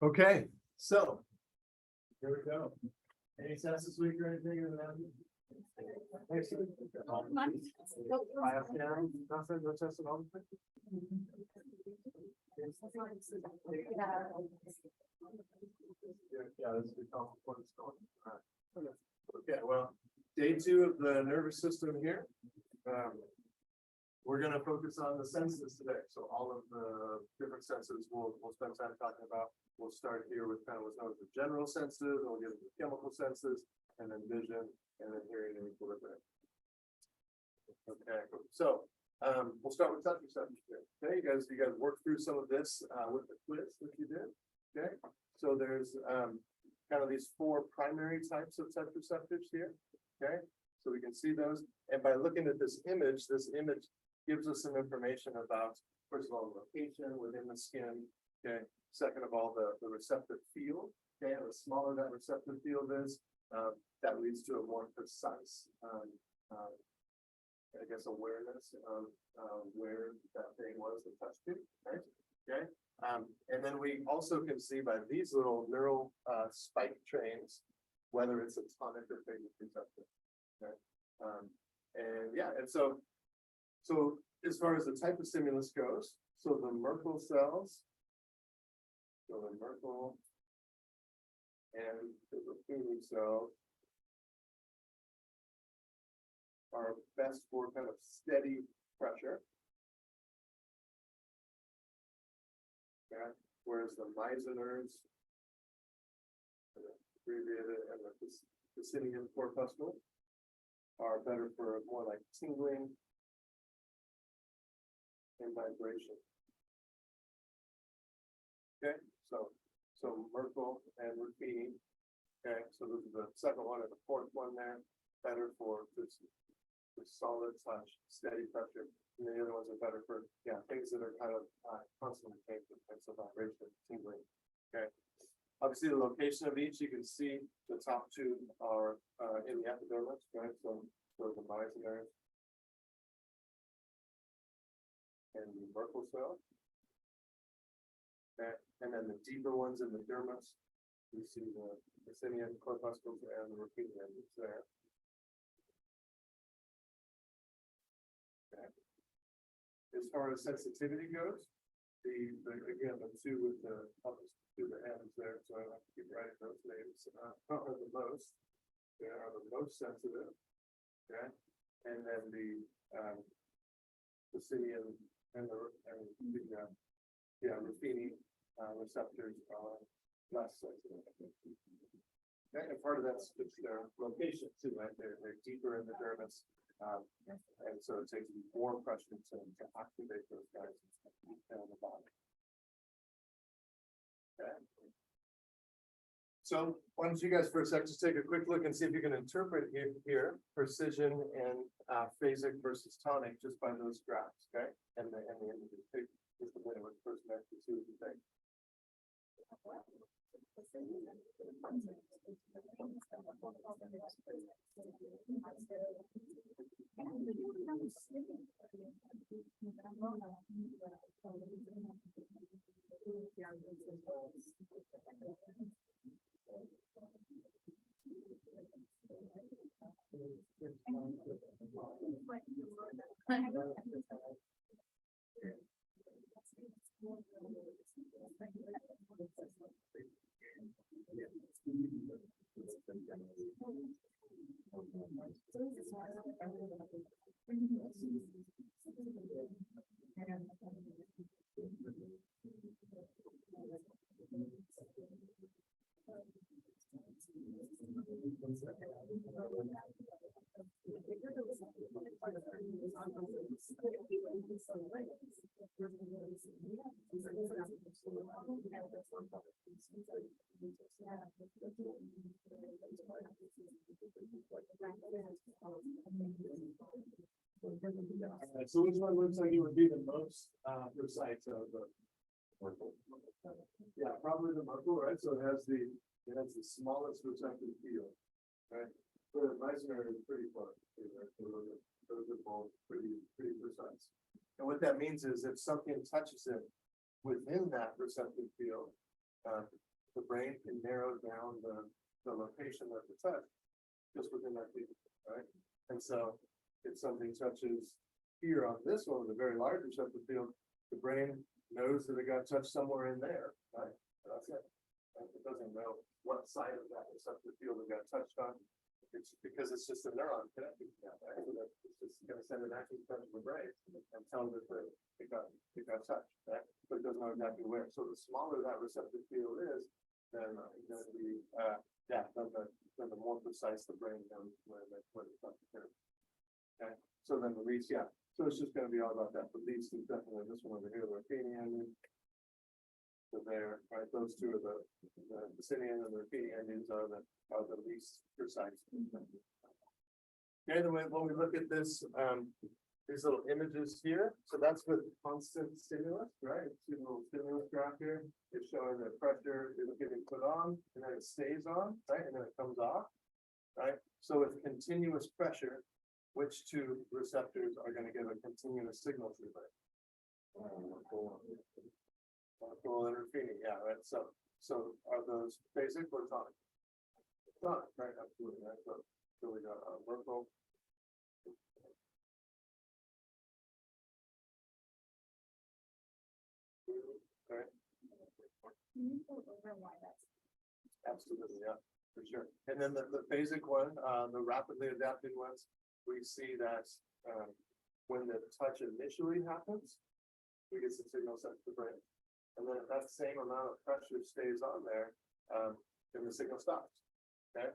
Okay, so here we go. Any tests this week or anything? Down, nothing, no tests at all? Yeah, this is the conference going. Okay, well, day 2 of the nervous system here. We're going to focus on the senses today. So all of the different senses we'll spend time talking about. We'll start here with kind of what's known as the general senses, and we'll get into the chemical senses, and then vision, and then hearing and equilibrium. Okay, so we'll start with touch receptors here. Okay, you guys worked through some of this with the quiz that you did. Okay, so there's kind of these 4 primary types of touch receptors here. Okay, so we can see those, and by looking at this image gives us some information about, first of all, the location within the skin. Okay, second of all, the receptive field. Okay, and the smaller that receptive field is, that leads to a more precise, I guess, awareness of where that thing was that touched you. Right? Okay, and then we also can see by these little neural spike trains whether it's a tonic or phasic receptor. Okay, and yeah, and so as far as the type of stimulus goes, so the Merkel cells, and the Ruffini cells are best for kind of steady pressure. Okay, whereas the Meissner's, abbreviated, and the Pacinian corpuscle are better for more like tingling and vibration. Okay, so Merkel and Ruffini. Okay, so this is the second one and the fourth one there, better for this solid / steady pressure. And the other ones are better for things that are kind of constantly changing, types of vibration, tingling. Okay. Obviously, the location of each, you can see the top 2 are in the epidermis, right? So the Meissner's and the Merkel cell. Okay. And then the deeper ones in the dermis, you see the Pacinian corpuscles and the Ruffini there. Okay. As far as sensitivity goes, again the 2 with the uppers to the ends there, so I have to keep writing those names. Are the most, they are the most sensitive. Okay, and then the Pacinian and the Ruffini receptors are less sensitive. Okay, and part of that's just their location too, right? They're deeper in the dermis, and so it takes more pressure to activate those guys in the body. Okay. So why don't you guys for a sec just take a quick look and see if you can interpret here precision and phasic versus tonic just by those graphs, okay? And the images. Take just a minute with the first next to see what you think. So which one looks like it would be the most precise of the Merkel? Yeah, probably the Merkel, right? So it has the smallest receptive field, right? But the Meissner is pretty close, right? So those are both pretty precise. And what that means is if something touches it within that receptive field, the brain can narrow down the location of the touch just within that field, right? And so if something touches here on this one with a very large receptive field, the brain knows that it got touched somewhere in there, right? That's it. Right? It doesn't know what side of that receptive field it got touched on. It's because it's just a neuron connected to that, right? So that it's just going to send an active touch to the brain and tell it that it got touched, right? But it doesn't know exactly where. So the smaller that receptive field is, then then the more precise the brain knows where it's touched occurred. Okay. So then the least, yeah. So it's just going to be all about that. The least is definitely this one over here, the Rapinian. So there, right? Those two are the Pacinian and the Rapinian are the least precise. Okay, the way when we look at this, these little images here, so that's with constant stimulus, right? See the little stimulus graph here. It's showing the pressure is getting put on, and then it stays on, right? And then it comes off, right? So with continuous pressure, which two receptors are going to give a continuous signal to the brain? Cool interfering, yeah, right. So are those basic or tonic? Tonic, right? Absolutely, right. So we got local. Right. Absolutely, yeah, for sure. And then the basic one, the rapidly adapting ones, we see that when the touch initially happens, we get some signal sent to the brain. And then if that same amount of pressure stays on there, then the signal stops. Okay.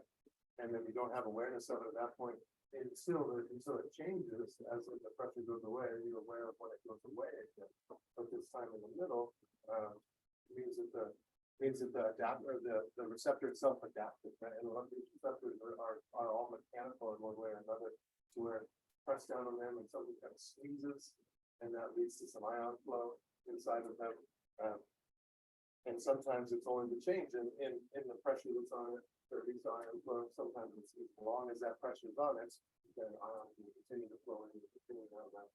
And then you don't have awareness of it at that point until it changes as the pressure goes away, and you're aware of when it goes away again. But this time in the middle means that the receptor itself adapted, right? And a lot of these receptors are all mechanical in one way or another, to where press down on them and something kind of squeezes, and that leads to some ion flow inside of them. And sometimes it's only the change in the pressure that's on it that leads to ion flow. Sometimes it's as long as that pressure is on it, then ions will continue to flow and continue to have that.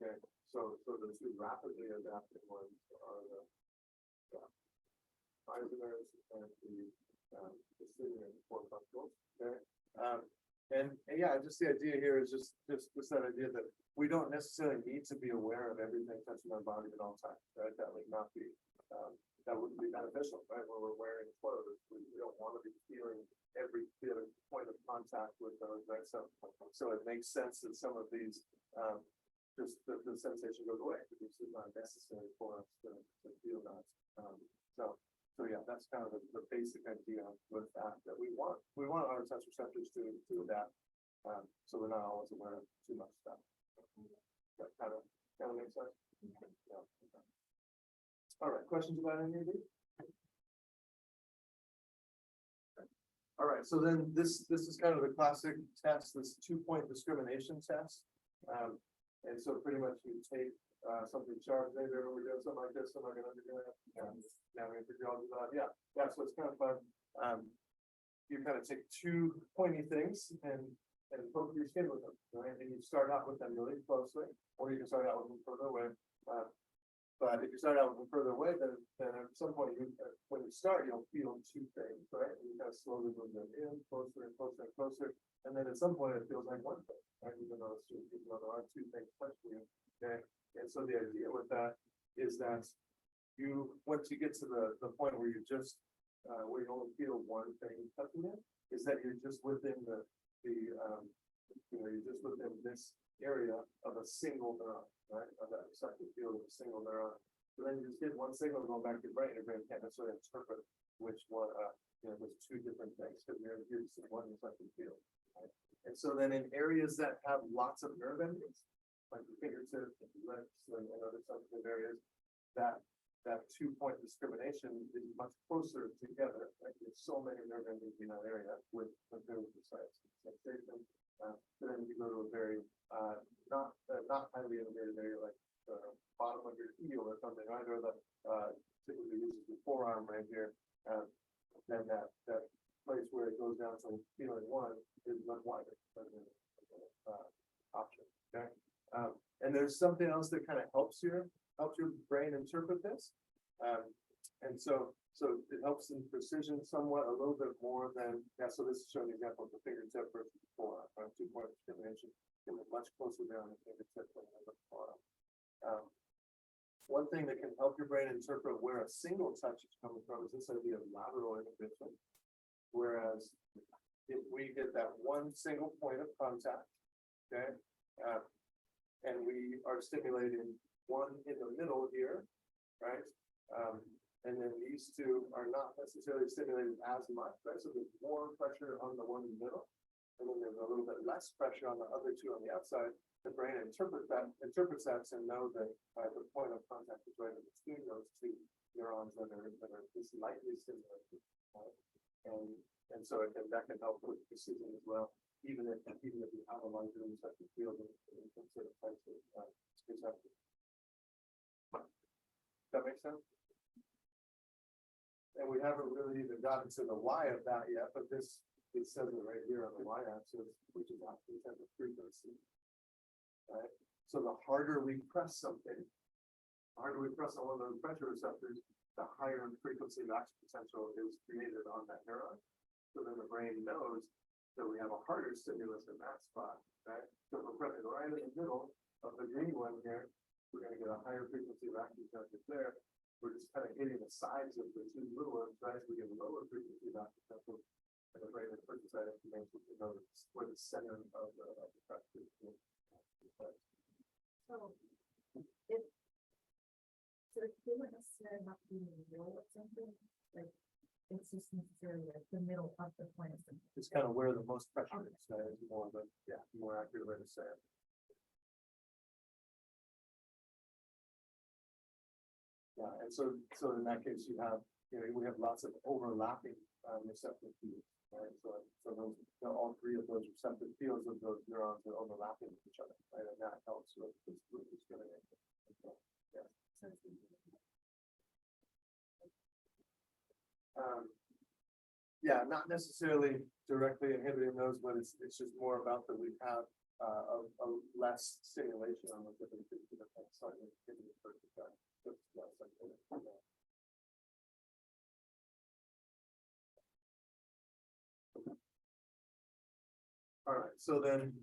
Okay, so the two rapidly adapting ones are the isomers and the stimulant corpuscles. Okay, and yeah, just the idea here is just that idea that we don't necessarily need to be aware of everything touching our body at all times, right? That would not be, that wouldn't be beneficial, right? When we're wearing clothes, we don't want to be feeling every point of contact with those, right? So it makes sense that some of these, just the sensation goes away because it's not necessary for us to feel that. So yeah, that's kind of the basic idea with that we want our touch receptors to adapt. So we're not always aware of too much stuff. That kind of makes sense. Yeah. All right, questions about any of these? All right, so then this is kind of the classic test, this 2-point discrimination test. And so pretty much you take something sharp, maybe we're doing something like this, something like that. Now we figure out yeah. So it's kind of fun. You kind of take two pointy things and poke your skin with them, right? And you start out with them really closely, or you can start out with them further away. But if you start out with them further away, then at some point, when you start, you'll feel two things, right? And you kind of slowly move them in, closer and closer and closer. And then at some point, it feels like one thing, right? Even though there are two things touching you, okay? And so the idea with that is that once you get to the point where you just, where you only feel one thing touching it, is that you're just within you're just within this area of a single neuron, right? Of that receptive field of a single neuron. So then you just get one signal going back to your brain, and your brain can't necessarily interpret which one, there's two different things because you're just in one receptive field. Right? And so then in areas that have lots of nerve endings, like the fingertips, and lips, and other sensitive areas, that 2-point discrimination is much closer together. Right? There's so many nerve endings in that area with very precise sensation. Then you go to a very not highly innervated area like the bottom of your heel or something, right? Or the typically uses the forearm right here. Then that place where it goes down to feeling one is much wider option. Okay. And there's something else that kind of helps your brain interpret this. And so it helps in precision somewhat, a little bit more than, yeah, so this is showing an example of the fingertip versus the forearm, 2-point discrimination, much closer there on the fingertip than on the forearm. One thing that can help your brain interpret where a single touch is coming from is this idea of lateral inhibition. Whereas if we get that one single point of contact, okay, and we are stimulating one in the middle here, right? And then these two are not necessarily stimulated as much, right? So there's more pressure on the one in the middle, and then there's a little bit less pressure on the other two on the outside. The brain interprets that to know that the point of contact is right in between those two neurons that are just lightly stimulated, right? And so that can help with precision as well, even if you have a larger receptive field in certain types of receptors. That makes sense? And we haven't really even gotten to the why of that yet, but it says it right here on the y-axis, which is actually kind of frequency. Right? So the harder we press something, the harder we press on one of those pressure receptors, the higher frequency of action potential is created on that neuron. So then the brain knows that we have a harder stimulus in that spot, right? So if we're pressing right in the middle of the green one here, we're going to get a higher frequency of action potential there. We're just kind of hitting the sides of the two little ones, right? We get a lower frequency of action potential, and the brain interprets that information to know where the center of the pressure is. So if they wouldn't necessarily have to be in the middle of something, like it's just necessarily like the middle of the point of something. It's kind of where the most pressure is, is more of a, more accurate way to say it. Yeah, and so in that case, we have lots of overlapping receptor fields, right? So those, all three of those receptor fields of those neurons are overlapping with each other, right? And that helps with this discrimination. Yeah. Yeah, not necessarily directly inhibiting those, but it's just more about that we have a less stimulation on the different things that are slightly inhibiting the first effect. All right, so then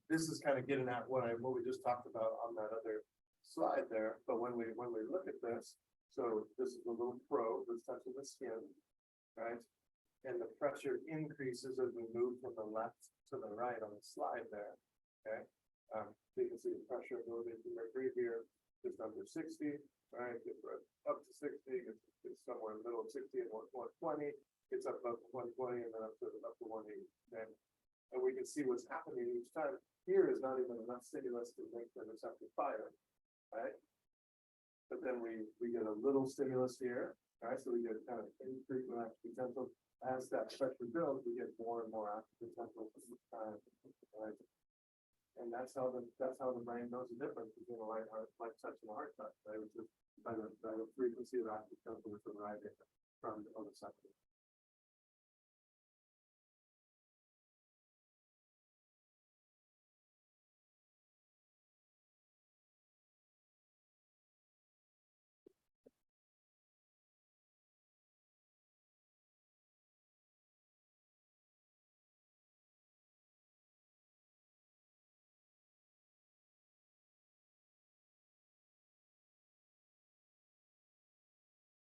this is kind of getting at what we just talked about on that other slide there. But when we look at this, so this is a little probe that's touching the skin, right? And the pressure increases as we move from the left to the right on the slide there. Okay, so you can see the pressure moving from mercury here just under 60, right? Gets up to 60, it's somewhere in the middle of 60 and 120. It's up to 120 and then up to 180. Okay? And we can see what's happening each time. Here is not even enough stimulus to make the receptor fire, right? But then we get a little stimulus here, right? So we get kind of infrequent action potential. As that pressure builds, we get more and more action potential each time, right? And that's how the brain knows the difference between a light touch and a hard touch, right? Which is by the frequency of action potential that's arriving from the receptor.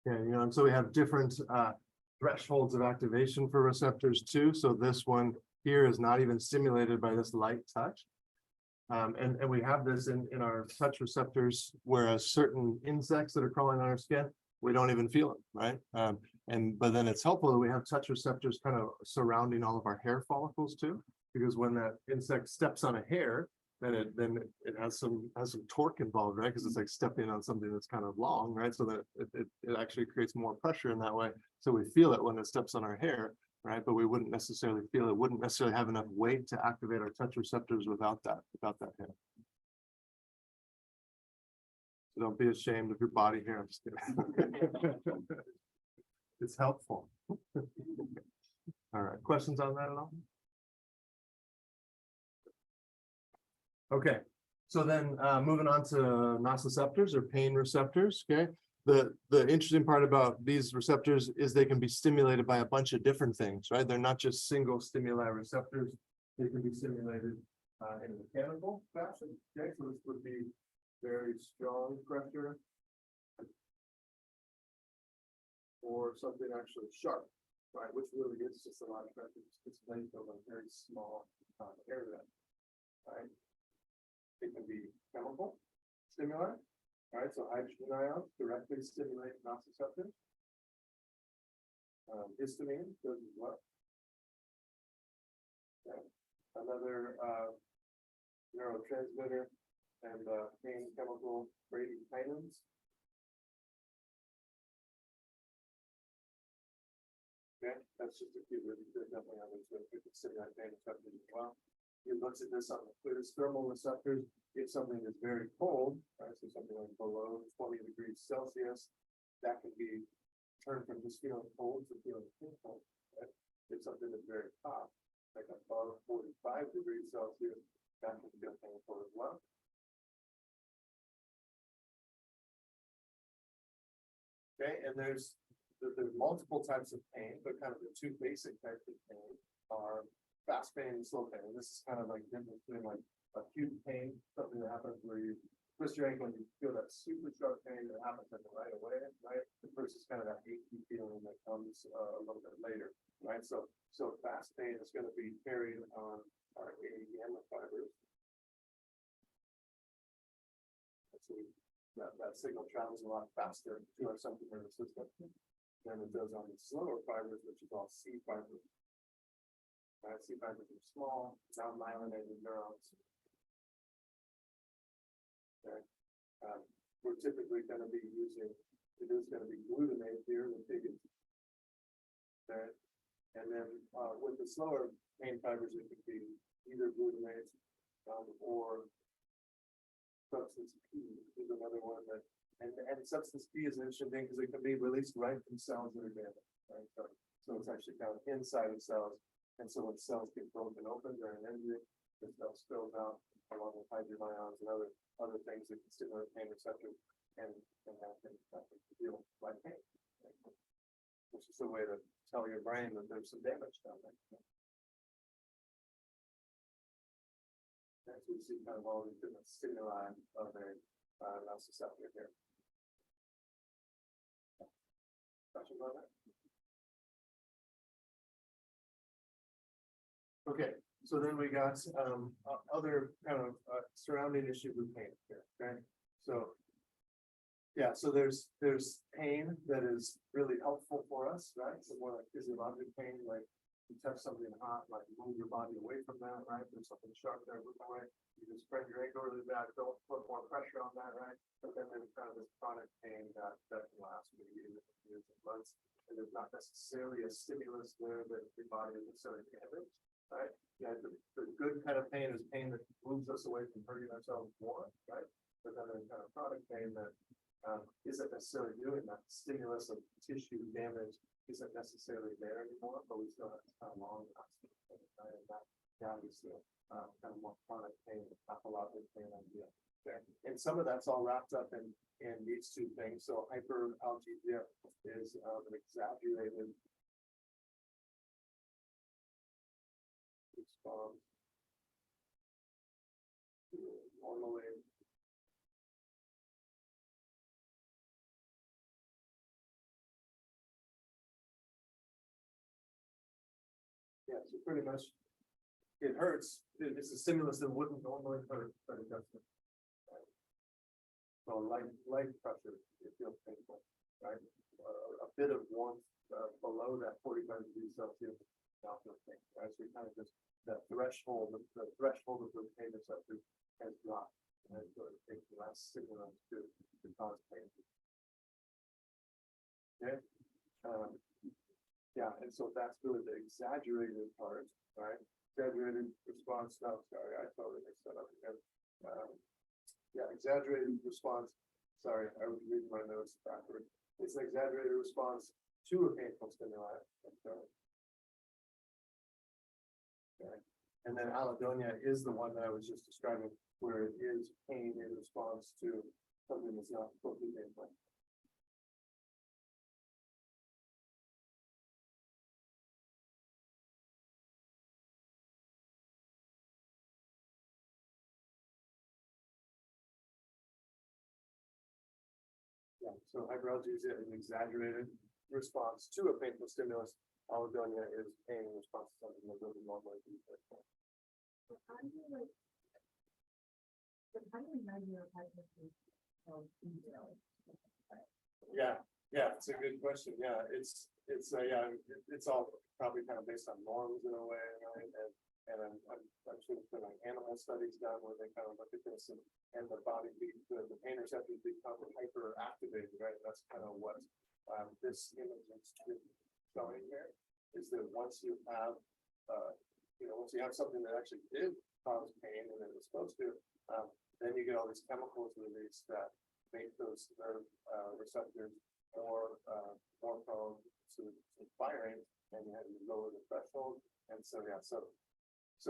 Yeah, and so we have different thresholds of activation for receptors too. So this one here is not even stimulated by this light touch. And we have this in our touch receptors, whereas certain insects that are crawling on our skin, we don't even feel it, right? But then it's helpful that we have touch receptors kind of surrounding all of our hair follicles too, because when that insect steps on a hair, then it has some torque involved, right? Because it's like stepping on something that's kind of long, right? So that it actually creates more pressure in that way. So we feel it when it steps on our hair, right? But we wouldn't necessarily feel it, wouldn't necessarily have enough weight to activate our touch receptors without that hair. So don't be ashamed of your body hair. I'm just kidding. It's helpful. All right, questions on that at all? Okay, so then moving on to nociceptors or pain receptors. Okay, the interesting part about these receptors is they can be stimulated by a bunch of different things, right? They're not just single stimuli receptors. They can be stimulated in a mechanical fashion. Okay, so this would be very strong pressure or something actually sharp, right? Which really is just a lot of pressure. It's length of a very small area, right? It can be chemical stimuli. All right, so hydrogen ions directly stimulate nociceptors. Histamine does as well. Okay. Another neurotransmitter and pain chemical bradykinins. Okay, that's just a few really good, definitely others that could stimulate pain receptors as well. It looks at this on the clear thermal receptors. If something is very cold, right, so something like below 20 degrees Celsius, that can be turned from just feeling cold to feeling cold. Right? If something is very hot, like above 45 degrees Celsius, that can feel painful as well. Okay, and there's multiple types of pain, but kind of the two basic types of pain are fast pain and slow pain. And this is kind of like different between like acute pain, something that happens where you twist your ankle and you feel that super sharp pain that happens like right away, right? Versus kind of that achy feeling that comes a little bit later, right? So fast pain is going to be carried on our gamma fibers. So that signal travels a lot faster to our central nervous system than it does on the slower fibers, which is all C fibers. Right, C fibers are small, non-myelinated neurons. Okay. We're typically going to be using, it is going to be glutamate here, the biggest. Okay. And then with the slower pain fibers, it could be either glutamate or substance P is another one that, and substance P is an interesting thing because it can be released right from cells that are damaged. Right? So it's actually found inside of cells. And so when cells get broken open during an injury, the cell spills out along with hydrogen ions and other things that can stimulate pain receptors and that can feel like pain. Which is a way to tell your brain that there's some damage down there. As we see kind of all these different stimuli of a nociceptor here. Questions on that? Okay, so then we got other kind of surrounding issues with pain here. Okay, so yeah, so there's pain that is really helpful for us, right? So more like physiologic pain, like you touch something hot, like move your body away from that, right? There's something sharp there, move away. You just spread your ankle really bad, don't put more pressure on that, right? But then there's kind of this chronic pain that can last for years and months, and there's not necessarily a stimulus there that your body is necessarily damaged. Right? Yeah, the good kind of pain is pain that moves us away from hurting ourselves more, right? But then there's kind of chronic pain that isn't necessarily doing that. Stimulus of tissue damage isn't necessarily there anymore, but we still have kind of long lasting pain, right? And that is still kind of more chronic pain, pathologic pain idea there. And some of that's all wrapped up in these two things. So hyperalgesia is an exaggerated response to normally yeah, so pretty much it hurts. It's a stimulus that wouldn't normally hurt, but it does. So light pressure, it feels painful, right? A bit of warmth below that 45 degrees Celsius now feels painful, right? So kind of just the threshold of the pain receptors has dropped, and so it takes less stimulus to cause pain. Okay. Yeah, and so that's really the exaggerated part, right? Exaggerated response. No, sorry, I totally mixed that up again. Yeah, exaggerated response. Sorry, I was reading my notes backward. It's an exaggerated response to a painful stimuli. Okay. And then allodonia is the one that I was just describing, where it is pain in response to something that's not supposed to be painful. So hyperalgesia is an exaggerated response to a painful stimulus. Allodonia is pain response to something that doesn't normally be there. So how do you like? But how do you measure hypertension? Yeah, it's a good question. Yeah, it's all probably kind of based on norms in a way, right? And I'm sure there's been like animal studies done where they kind of look at this and the body, the pain receptors become hyperactivated, right? That's kind of what this image is showing here, is that once you have, once you have something that actually did cause pain and it was supposed to, then you get all these chemicals released that make those nerve receptors more prone to firing, and you have to lower the threshold. And so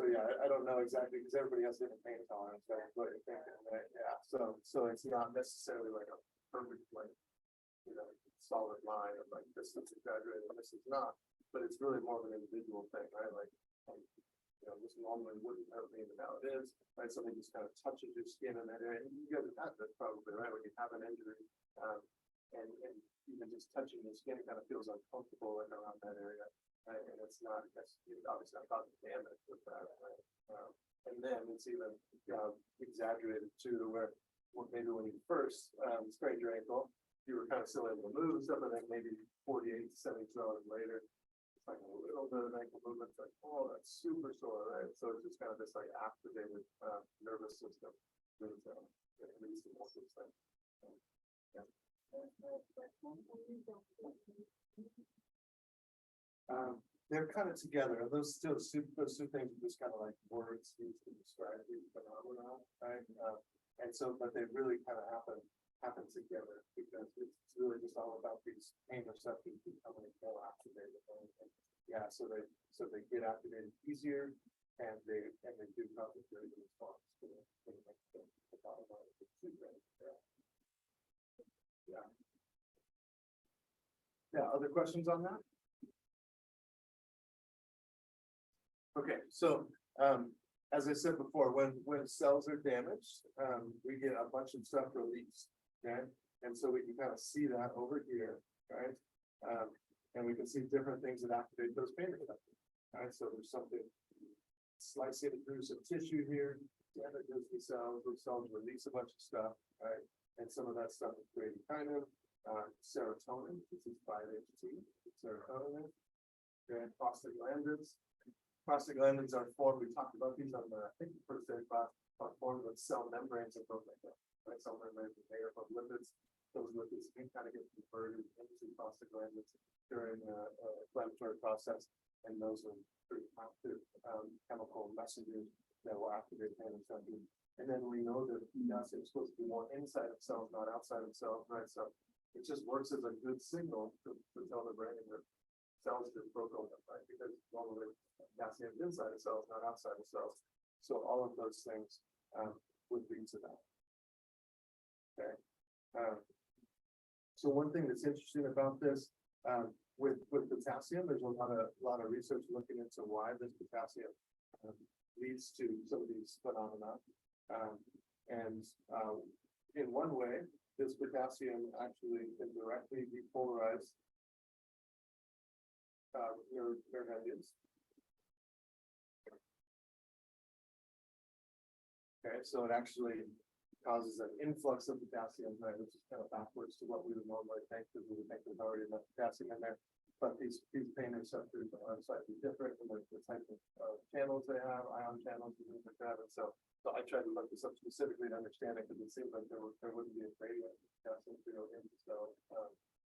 I don't know exactly, because everybody has different pain tolerance, right? But yeah, so it's not necessarily like a perfect like solid line of like this is exaggerated and this is not, but it's really more of an individual thing, right? Like this normally wouldn't hurt me, but now it is, right? Something just kind of touches your skin in that area, and you guys have had this probably, right? When you have an injury, and even just touching your skin kind of feels uncomfortable like around that area. Right? And it's obviously not causing damage with that, right? And then it's even exaggerated too, to where maybe when you first sprained your ankle, you were kind of still able to move stuff, and then maybe 48 to 72 hours later, it's like a little bit of ankle movement. It's like, oh, that's super sore, right? So it's just kind of this like activated nervous system that leads to all these things. Yeah. They're kind of together. Those two things are just kind of like words used to describe these phenomena, right? And so, but they really kind of happen together, because it's really just all about these pain receptors becoming more activated. And yeah, so they get activated easier, and they do cause a greater response to the bottom line of the treatment. Yeah. Other questions on that? Okay, so as I said before, when cells are damaged, we get a bunch of stuff released, okay? And so we can kind of see that over here, right? And we can see different things that activate those pain receptors, right? So there's something slicing through some tissue here, damages the cells. Those cells release a bunch of stuff, right? And some of that stuff is creating kind of serotonin. This is 5-HT, serotonin, and prostaglandins. Prostaglandins are formed, we talked about these on the, I think, the first day class, are formed when cell membranes are broken down, right? Cell membranes are made up of lipids. Those lipids can kind of get converted into prostaglandins during the inflammatory process, and those are pretty active chemical messengers that will activate pain receptors. And then we know that potassium is supposed to be more inside of cells, not outside of cells, right? So it just works as a good signal to tell the brain that cells just broke open, right? Because normally potassium is inside of cells, not outside of cells. So all of those things would lead to that. Okay. So one thing that's interesting about this with potassium, there's a lot of research looking into why this potassium leads to some of these phenomena. In one way, this potassium actually can directly depolarize nerve endings. Okay, so it actually causes an influx of potassium, right, which is kind of backwards to what we would normally think, because we would think there's already enough potassium in there. But these pain receptors are slightly different, and the type of channels they have, ion channels, and things like that. And so I tried to look this up specifically to understand it, because it seems like there wouldn't be a gradient of potassium to go into cells.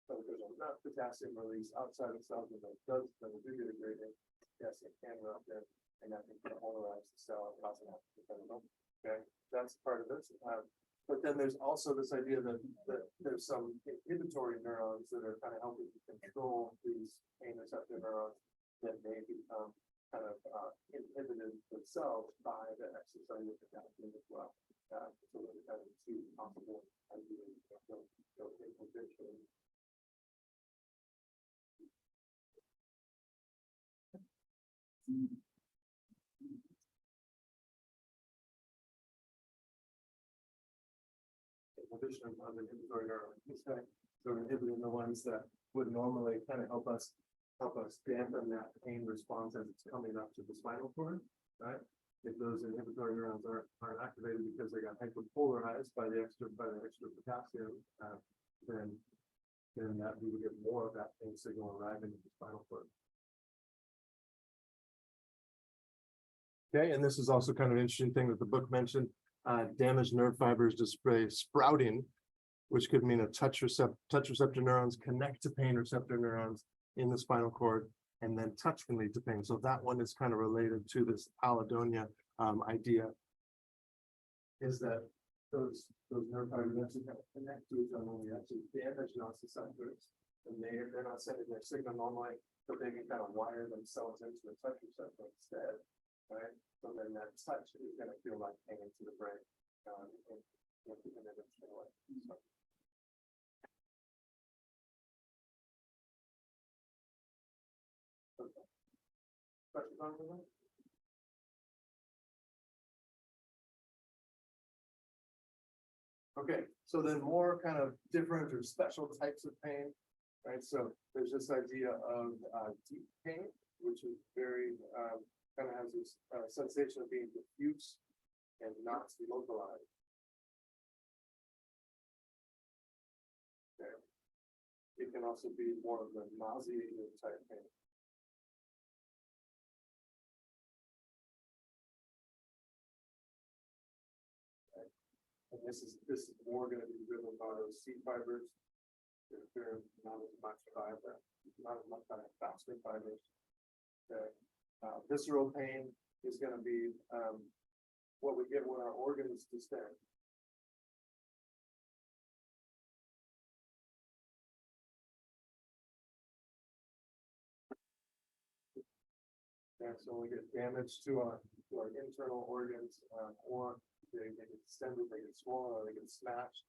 So if there's enough potassium release outside of cells, and then we do get a gradient, potassium can run up there, and that can polarize the cell and cause an active. Okay, that's part of it. But then there's also this idea that there's some inhibitory neurons that are kind of helping to control these pain receptor neurons that may become kind of inhibited themselves by the exercise of potassium as well. So there's kind of two possible ideas of inhibition. Inhibition of the inhibitory neuron. So inhibiting the ones that would normally kind of help us dampen that pain response as it's coming up to the spinal cord, right? If those inhibitory neurons aren't activated because they got hyperpolarized by the extra potassium, then that we would get more of that pain signal arriving in the spinal cord. Okay, and this is also kind of an interesting thing that the book mentioned. Damaged nerve fibers display sprouting, which could mean a touch receptor neurons connect to pain receptor neurons in the spinal cord, and then touch can lead to pain. So that one is kind of related to this allodonia idea. Is that those nerve fibers actually kind of connect to each other when we actually damage nociceptors, and they're not sending their signal normally, so they can kind of wire themselves into a touch receptor instead, right? So then that touch is going to feel like pain to the brain, and then it's away. Questions on that? Okay, so then more kind of different or special types of pain, right? So there's this idea of deep pain, which is very kind of has this sensation of being diffuse and not localized. Okay. It can also be more of the nauseating type pain. And this is more going to be driven by those C fibers. They're not as much fiber, not as much faster fibers. Okay. Visceral pain is going to be what we get when our organs distend. And so we get damage to our internal organs, or they get extended, they get swollen, or they get smashed.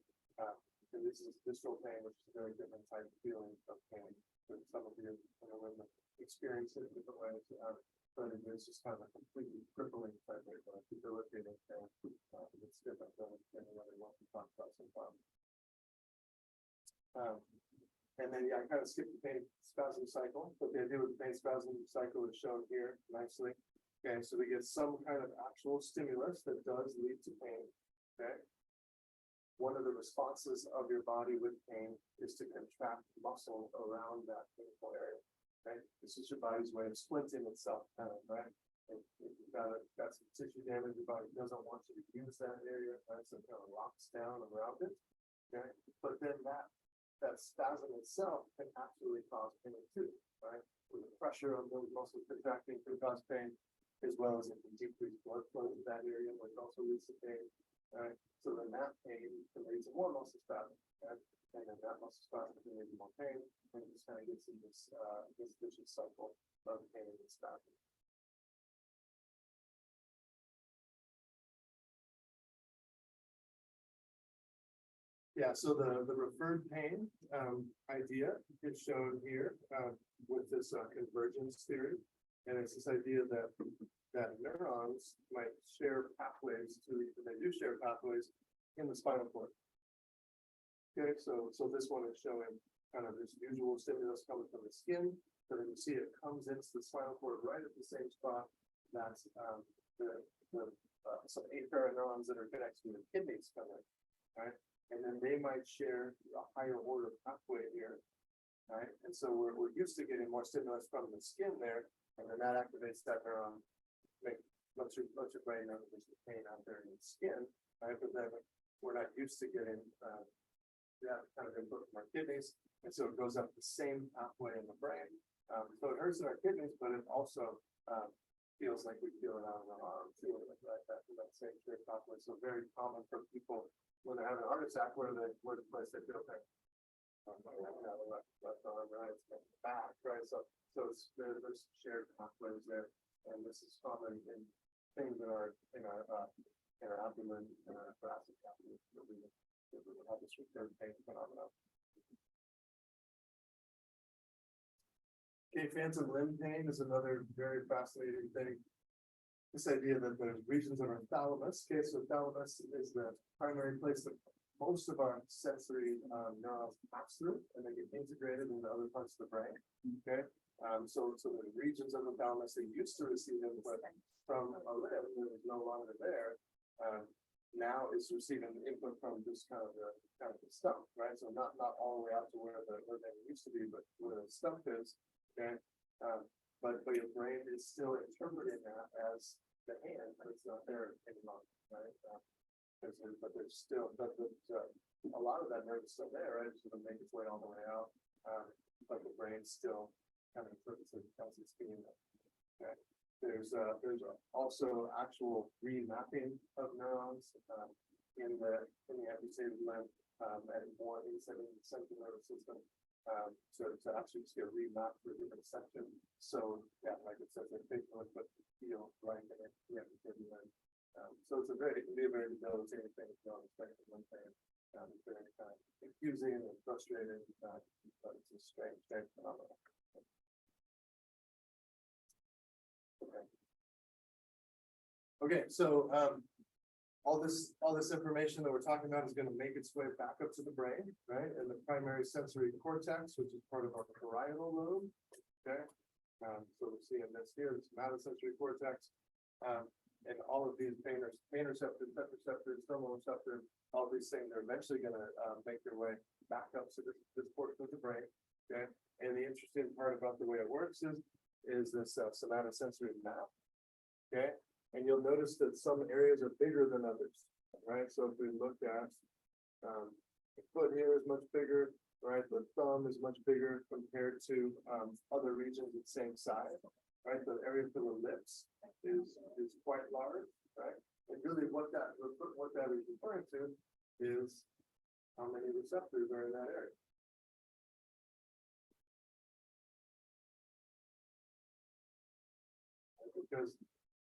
And this is visceral pain, which is a very different type of feeling of pain. But some of you women experience it in different ways. But it's just kind of a completely crippling type of debilitating pain. It's different than any one we talked about so far. And then I kind of skipped the pain spasm cycle, but the idea with the pain spasm cycle is shown here nicely. Okay, so we get some kind of actual stimulus that does lead to pain. Okay. One of the responses of your body with pain is to contract muscle around that painful area. Okay, this is your body's way of splinting itself, right? And if you've got some tissue damage, your body doesn't want you to use that area, right? So it kind of locks down around it. Okay, but then that spasm itself can actually cause pain too, right? With the pressure of those muscles contracting can cause pain, as well as it can decrease blood flow to that area, which also leads to pain. Right? So then that pain can lead to more muscle spasm, right? And then that muscle spasm can lead to more pain, and it just kind of gets in this vicious cycle of pain and spasm. Yeah, so the referred pain idea is shown here with this convergence theory, and it's this idea that neurons might share pathways they do share pathways in the spinal cord. Okay, so this one is showing kind of this usual stimulus coming from the skin, but then you see it comes into the spinal cord right at the same spot that some afferent neurons that are connected to the kidneys come in, right? And then they might share a higher order pathway here, right? And so we're used to getting more stimulus from the skin there, and then that activates that neuron. Lets your brain know that there's the pain out there in the skin, right? But then we're not used to getting that kind of input from our kidneys, and so it goes up the same pathway in the brain. So it hurts in our kidneys, but it also feels like we feel it out in our arm too, right? That same shape pathway. So very common for people when they're having a heart attack, where's the place they feel pain? Left arm, right? It's back, right? So there's shared pathways there. And this is common in things in our abdomen and our thoracic cavity that we have this recurrent pain phenomenon. Okay, phantom limb pain is another very fascinating thing. This idea that there's regions of our thalamus. Okay, so thalamus is the primary place that most of our sensory neurons pass through and they get integrated into other parts of the brain. Okay, so the regions of the thalamus that used to receive input from a limb that is no longer there, now is receiving input from just kind of the stump, right? So not all the way out to where the thing used to be, but where the stump is. Okay, but your brain is still interpreting that as the hand, but it's not there anymore, right? But there's still, a lot of that nerve is still there, right? So it'll make its way all the way out, but the brain still kind of interprets it as it's being. Okay. There's also actual remapping of neurons in the amputated limb and more inside the central nervous system. To actually just get remapped for different section. So yeah, like it says, they but feel right in the amputated limb. So it can be a very debilitating thing if you don't expect one thing. It's very kind of confusing and frustrating, but it's a strange phenomenon. Okay, so all this information that we're talking about is going to make its way back up to the brain, right? And the primary sensory cortex, which is part of our parietal lobe. Okay, so we're seeing this here, the somatosensory cortex, and all of these pain receptors, step receptors, thermoreceptors, all these things are eventually going to make their way back up to this portion of the brain. Okay, and the interesting part about the way it works is this somatosensory map. Okay, and you'll notice that some areas are bigger than others, right? So if we look at the foot here is much bigger, right? The thumb is much bigger compared to other regions the same size, right? The area for the lips is quite large, right? And really what that is referring to is how many receptors are in that area. Because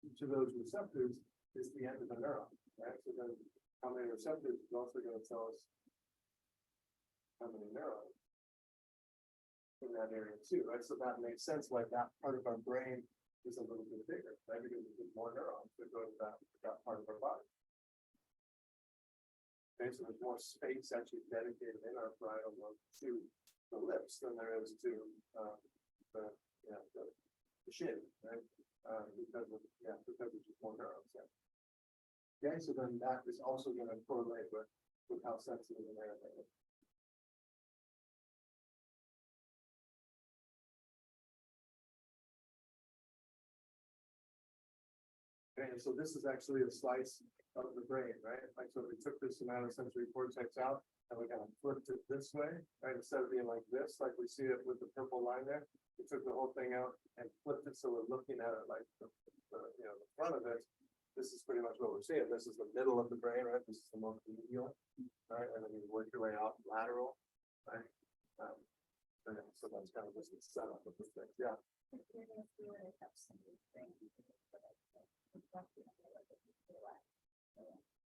each of those receptors is the end of the neuron, right? So then how many receptors is also going to tell us how many neurons in that area too, right? So that makes sense why that part of our brain is a little bit bigger, right? Because there's more neurons that go to that part of our body. Okay, so there's more space actually dedicated in our parietal lobe to the lips than there is to the shin, right? Because it's just more neurons. Yeah. Okay, so then that is also going to correlate with how sensitive an area is. Okay, so this is actually a slice of the brain, right? Like, so we took this somatosensory cortex out and we kind of flipped it this way, right? Instead of being like this, like we see it with the purple line there, we took the whole thing out and flipped it so we're looking at it like the front of it. This is pretty much what we're seeing. This is the middle of the brain, right? This is the most medial, right? And then you work your way out lateral, right? So that's kind of just the setup of this thing. Yeah.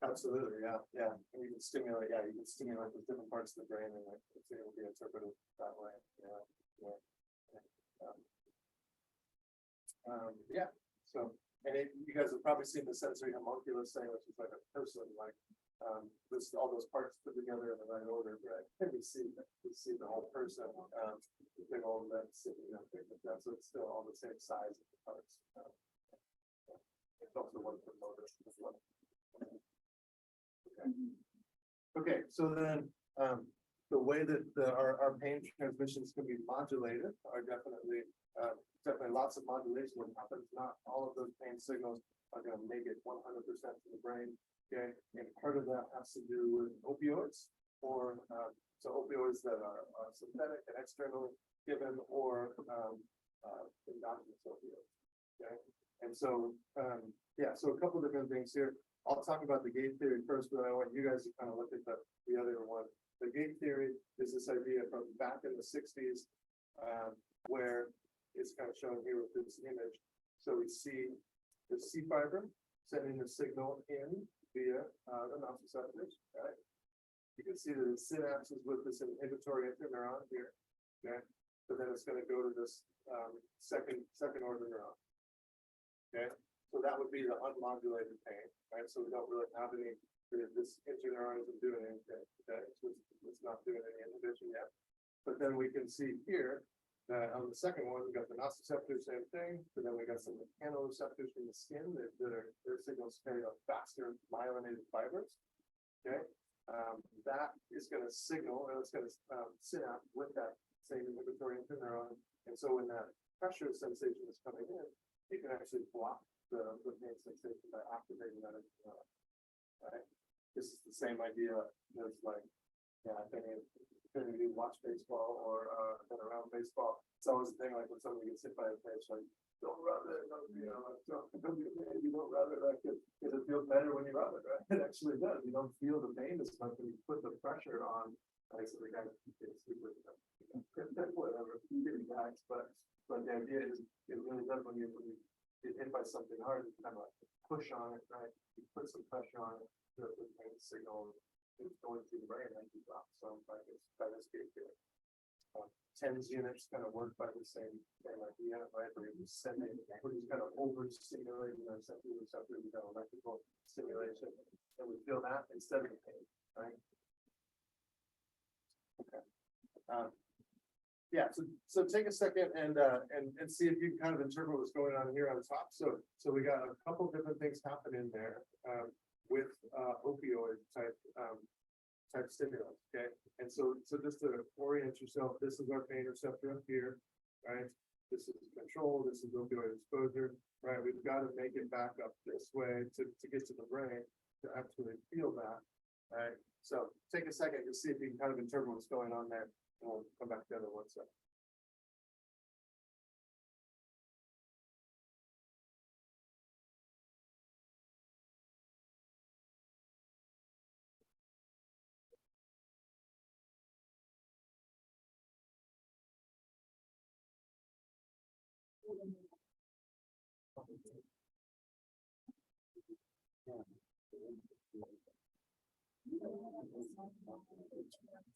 Absolutely, yeah. And you can stimulate the different parts of the brain, and like it will be interpreted that way. Yeah. So, and you guys have probably seen the sensory homunculus thing, which is like a person, like this, all those parts put together in the right order, right? And we see the whole person, the big old lips, things like that. So it's still all the same size of the parts. It's also one for motor as well. Okay, so then the way that our pain transmissions can be modulated are definitely lots of modulation that happens. Not all of those pain signals are going to make it 100% to the brain. Okay, and part of that has to do with opioids, or so opioids that are synthetic and externally given, or endogenous opioids. Okay, and so so a couple different things here. I'll talk about the gate theory first, but I want you guys to kind of look at the other one. The gate theory is this idea from back in the 60s, where it's kind of shown here with this image. So we see the C fiber sending the signal in via the nociceptors, right? You can see that the synapse is with this inhibitory interneuron here, okay? So then it's going to go to this second order neuron, okay? So that would be the unmodulated pain, right? So we don't really have any This interneuron isn't doing anything, okay, so it's not doing any inhibition yet. But then we can see here that on the second one, we got the nociceptor, same thing, but then we got some mechanoreceptors from the skin that are, their signals carry out faster myelinated fibers. Okay, that is going to signal, and it's going to synapse with that same inhibitory interneuron. And so when that pressure sensation is coming in, you can actually block the pain sensation by activating that interneuron. Right? This is the same idea as like, yeah, if you watch baseball or been around baseball, it's always the thing like when somebody gets hit by a pitch, like don't rub it, don't get mad, you don't rub it, right? Because it feels better when you rub it, right? It actually does. You don't feel the pain as much when you put the pressure on. Like so the guy gets super, whatever, you get relaxed, but the idea is it really does when you get hit by something hard, you kind of like push on it, right? You put some pressure on it, the pain signal is going through the brain and you drop some by this case here. TENS units kind of work by the same idea, right? Where you're just sending, we're just kind of overstimulating our sensory receptors, we got electrical stimulation, and we feel that instead of the pain, right? Okay. Yeah, so take a second and see if you can kind of interpret what's going on here on top. So we got a couple different things happening there with opioid type stimulus. Okay, and so just to orient yourself, this is our pain receptor up here, right? This is control. This is opioid exposure, right? We've got to make it back up this way to get to the brain to actually feel that, right? So take a second to see if you can kind of interpret what's going on there. And we'll come back together one second.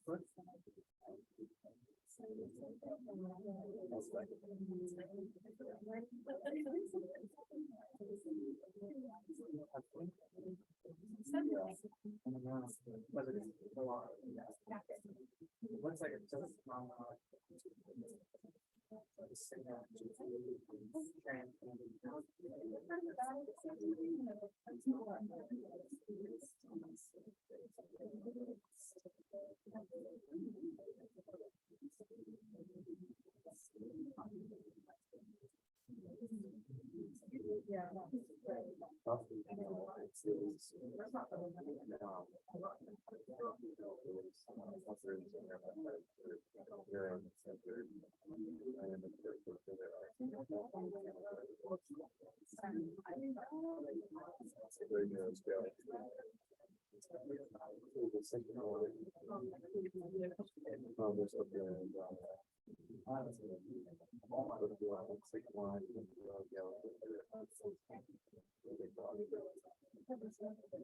One second.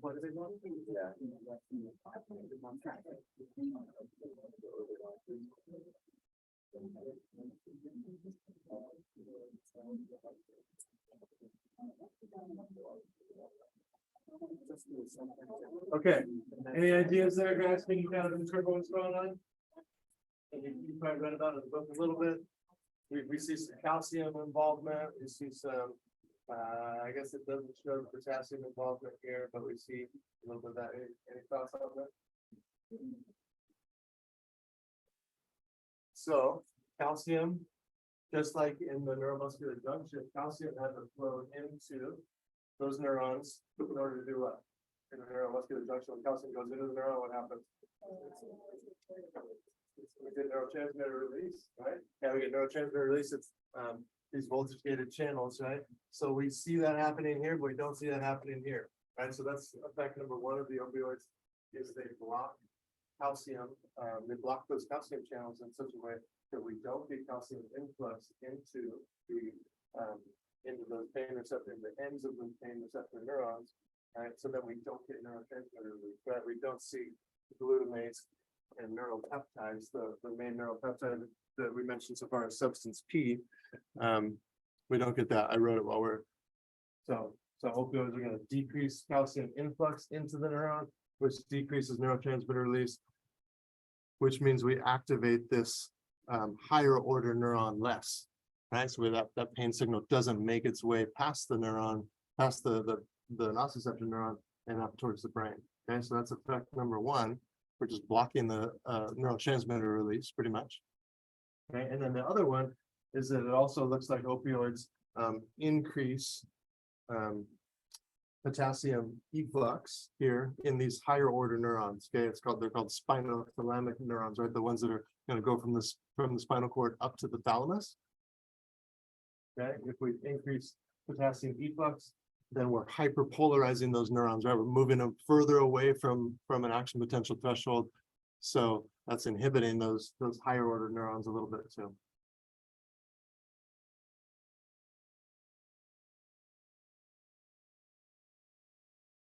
What do they want? Yeah. Okay, any ideas there, guys? Can you kind of interpret what's going on? You probably read about it in the book a little bit. We see some calcium involvement. We see some, I guess it doesn't show potassium involvement here, but we see a little bit of that. Any thoughts on that? So calcium, just like in the neuromuscular junction, calcium has to flow into those neurons in order to do what? In the neuromuscular junction, when calcium goes into the neuron, what happens? We get neurotransmitter release, right? Yeah, we get neurotransmitter release. It's these voltage gated channels, right? So we see that happening here, but we don't see that happening here, right? So that's effect number one of the opioids is they block calcium. They block those calcium channels in such a way that we don't get calcium influx into those pain receptor, the ends of the pain receptor neurons, right? So that we don't get neurotransmitter release, right? We don't see glutamates and neuropeptides, the main neuropeptide that we mentioned so far is substance P. We don't get that. I wrote it while we're So opioids are gonna decrease calcium influx into the neuron, which decreases neurotransmitter release. Which means we activate this higher order neuron less, right? So that pain signal doesn't make its way past the neuron, past the nociceptor neuron and up towards the brain. Okay, so that's effect number one. We're just blocking the neurotransmitter release pretty much. Okay, and then the other one is that it also looks like opioids increase potassium efflux here in these higher order neurons. Okay, they're called spinothalamic neurons, right? The ones that are going to go from the spinal cord up to the thalamus. Okay, if we increase potassium efflux, then we're hyperpolarizing those neurons, right? We're moving them further away from an action potential threshold. So that's inhibiting those higher order neurons a little bit too.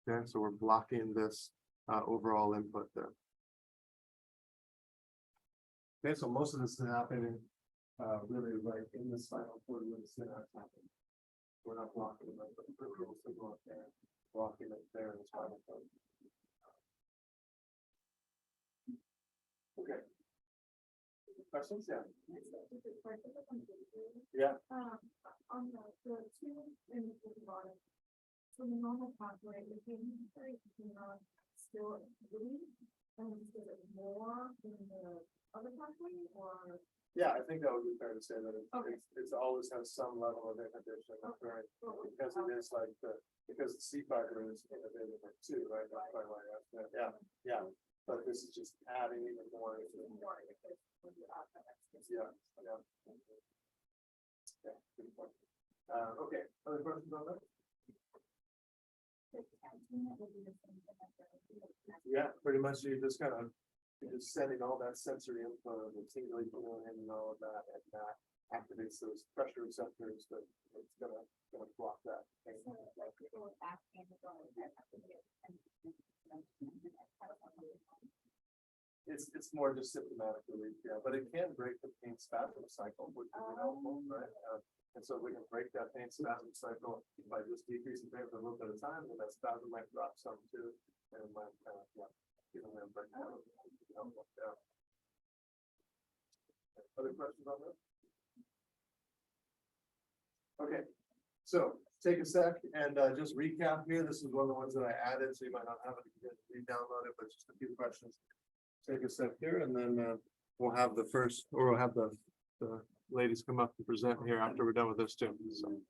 Okay, so we're blocking this overall input there. Okay, so most of this is happening really right in the spinal cord where the synapse happens. We're not blocking it, but the peripheral signal up there, blocking it there in the spinal cord. Okay. Questions? Yeah. Yeah. On the two in the bottom. So the normal pathway, the pain not still bleeding, and is it more in the other pathway or? Yeah, I think that would be fair to say that Okay. it's always has some level of inhibition, right? Because it is like because the C fiber is inhibited too, right? That's why I asked that. Yeah, yeah. But this is just adding even more. Yeah, yeah. Yeah, good point. Okay, other questions on that? Yeah, pretty much you're just sending all that sensory info, the tingling feeling and all of that, and that activates those pressure receptors that it's gonna block that. It's more just symptomatic relief, yeah, but it can break the pain spasm cycle, which is helpful, right? And so we can break that pain spasm cycle by just decreasing pain for a little bit of time, and that spasm might drop some too, and it might give them a breakdown. Yeah. Other questions on that? Okay, so take a sec and just recap here. This is one of the ones that I added, so you might not have it again, re-download it, but just a few questions. Take a sec here, and then we'll have the ladies come up and present here after we're done with this too. So.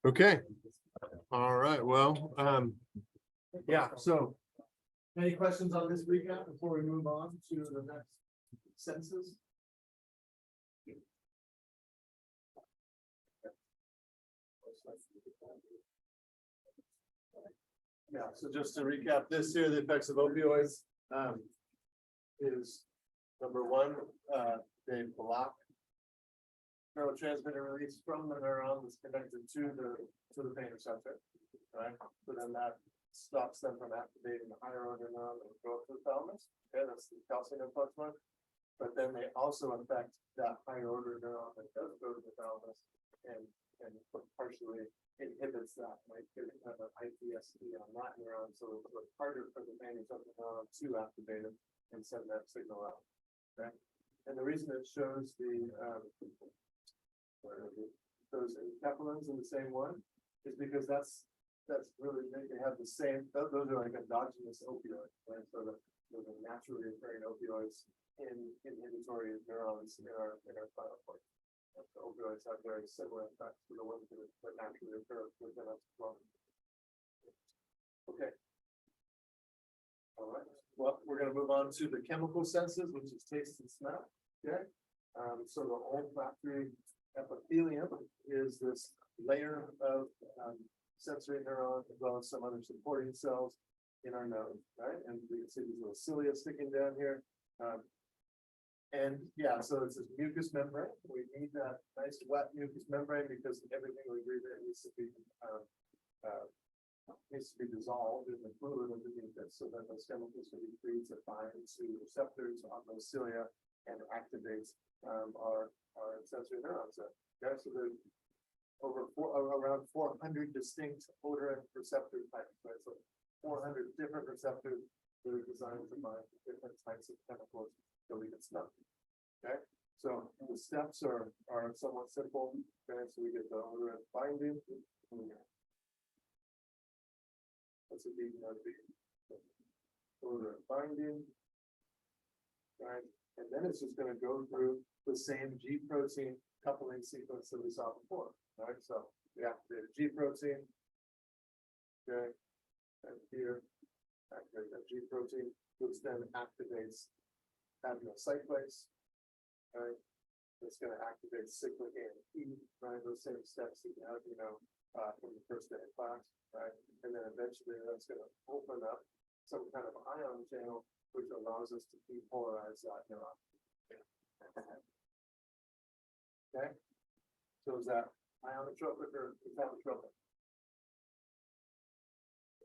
Okay. All right. Well, yeah. So, any questions on this recap before we move on to the next senses? Yeah, so just to recap this here, the effects of opioids is number one, they block neurotransmitter release from the neuron that's connected to the pain receptor, right? So then that stops them from activating the higher order neuron that would go up to the thalamus. Okay, that's the calcium influx one. But then they also affect that higher order neuron that does go to the thalamus and partially inhibits that, like have an IPSC on that neuron, so it's harder for the pain receptor neuron to activate it and send that signal out. Okay, and the reason it shows those enkephalins in the same one is because that's really they have the same. Those are like endogenous opioids, right? So those are naturally occurring opioids in inhibitory neurons in our spinal cord. So opioids have very similar effects to the ones that naturally occur within us as well. Okay. All right. Well, we're going to move on to the chemical senses, which is taste and smell. Okay. So the olfactory epithelium is this layer of sensory neurons as well as some other supporting cells in our nose, right? And we can see these little cilia sticking down here. And yeah, so it's this mucous membrane. We need that nice wet mucous membrane because everything we breathe in needs to be dissolved in the fluid underneath it. So that those chemicals can be free to bind to receptors on those cilia and activates, our sensory neurons. Okay, so there's around 400 distinct odor and receptor types, right? So 400 different receptors that are designed to bind to different types of chemicals that we can smell. Okay, so the steps are somewhat simple. Okay, so we get the odor and binding. That's a deep odor and binding. Right, and then it's just going to go through the same G protein coupling sequence that we saw before. Right, so we activate a G protein. Okay, and here activate that G protein, which then activates aminocyclase. Right, it's going to activate cyclic AMP. Right, those same steps that you have, from the first day of class. Right, and then eventually that's going to open up some kind of ion channel, which allows us to depolarize that neuron. Okay, so is that ionotropic or metabotropic?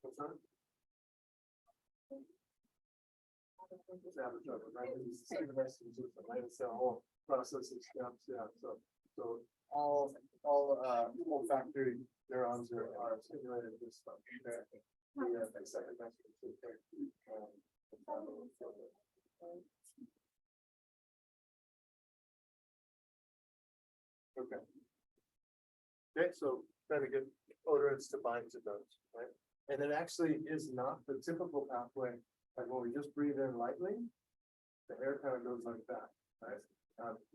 What's that? Metabotropic, right? This is the same message as the lamp cell whole processing steps. Yeah, so all olfactory neurons are stimulated this stuff. Okay. The second message is okay. Okay, so trying to get odorants to bind to those, right? And it actually is not the typical pathway, like when we just breathe in lightly, the air kind of goes like that, right?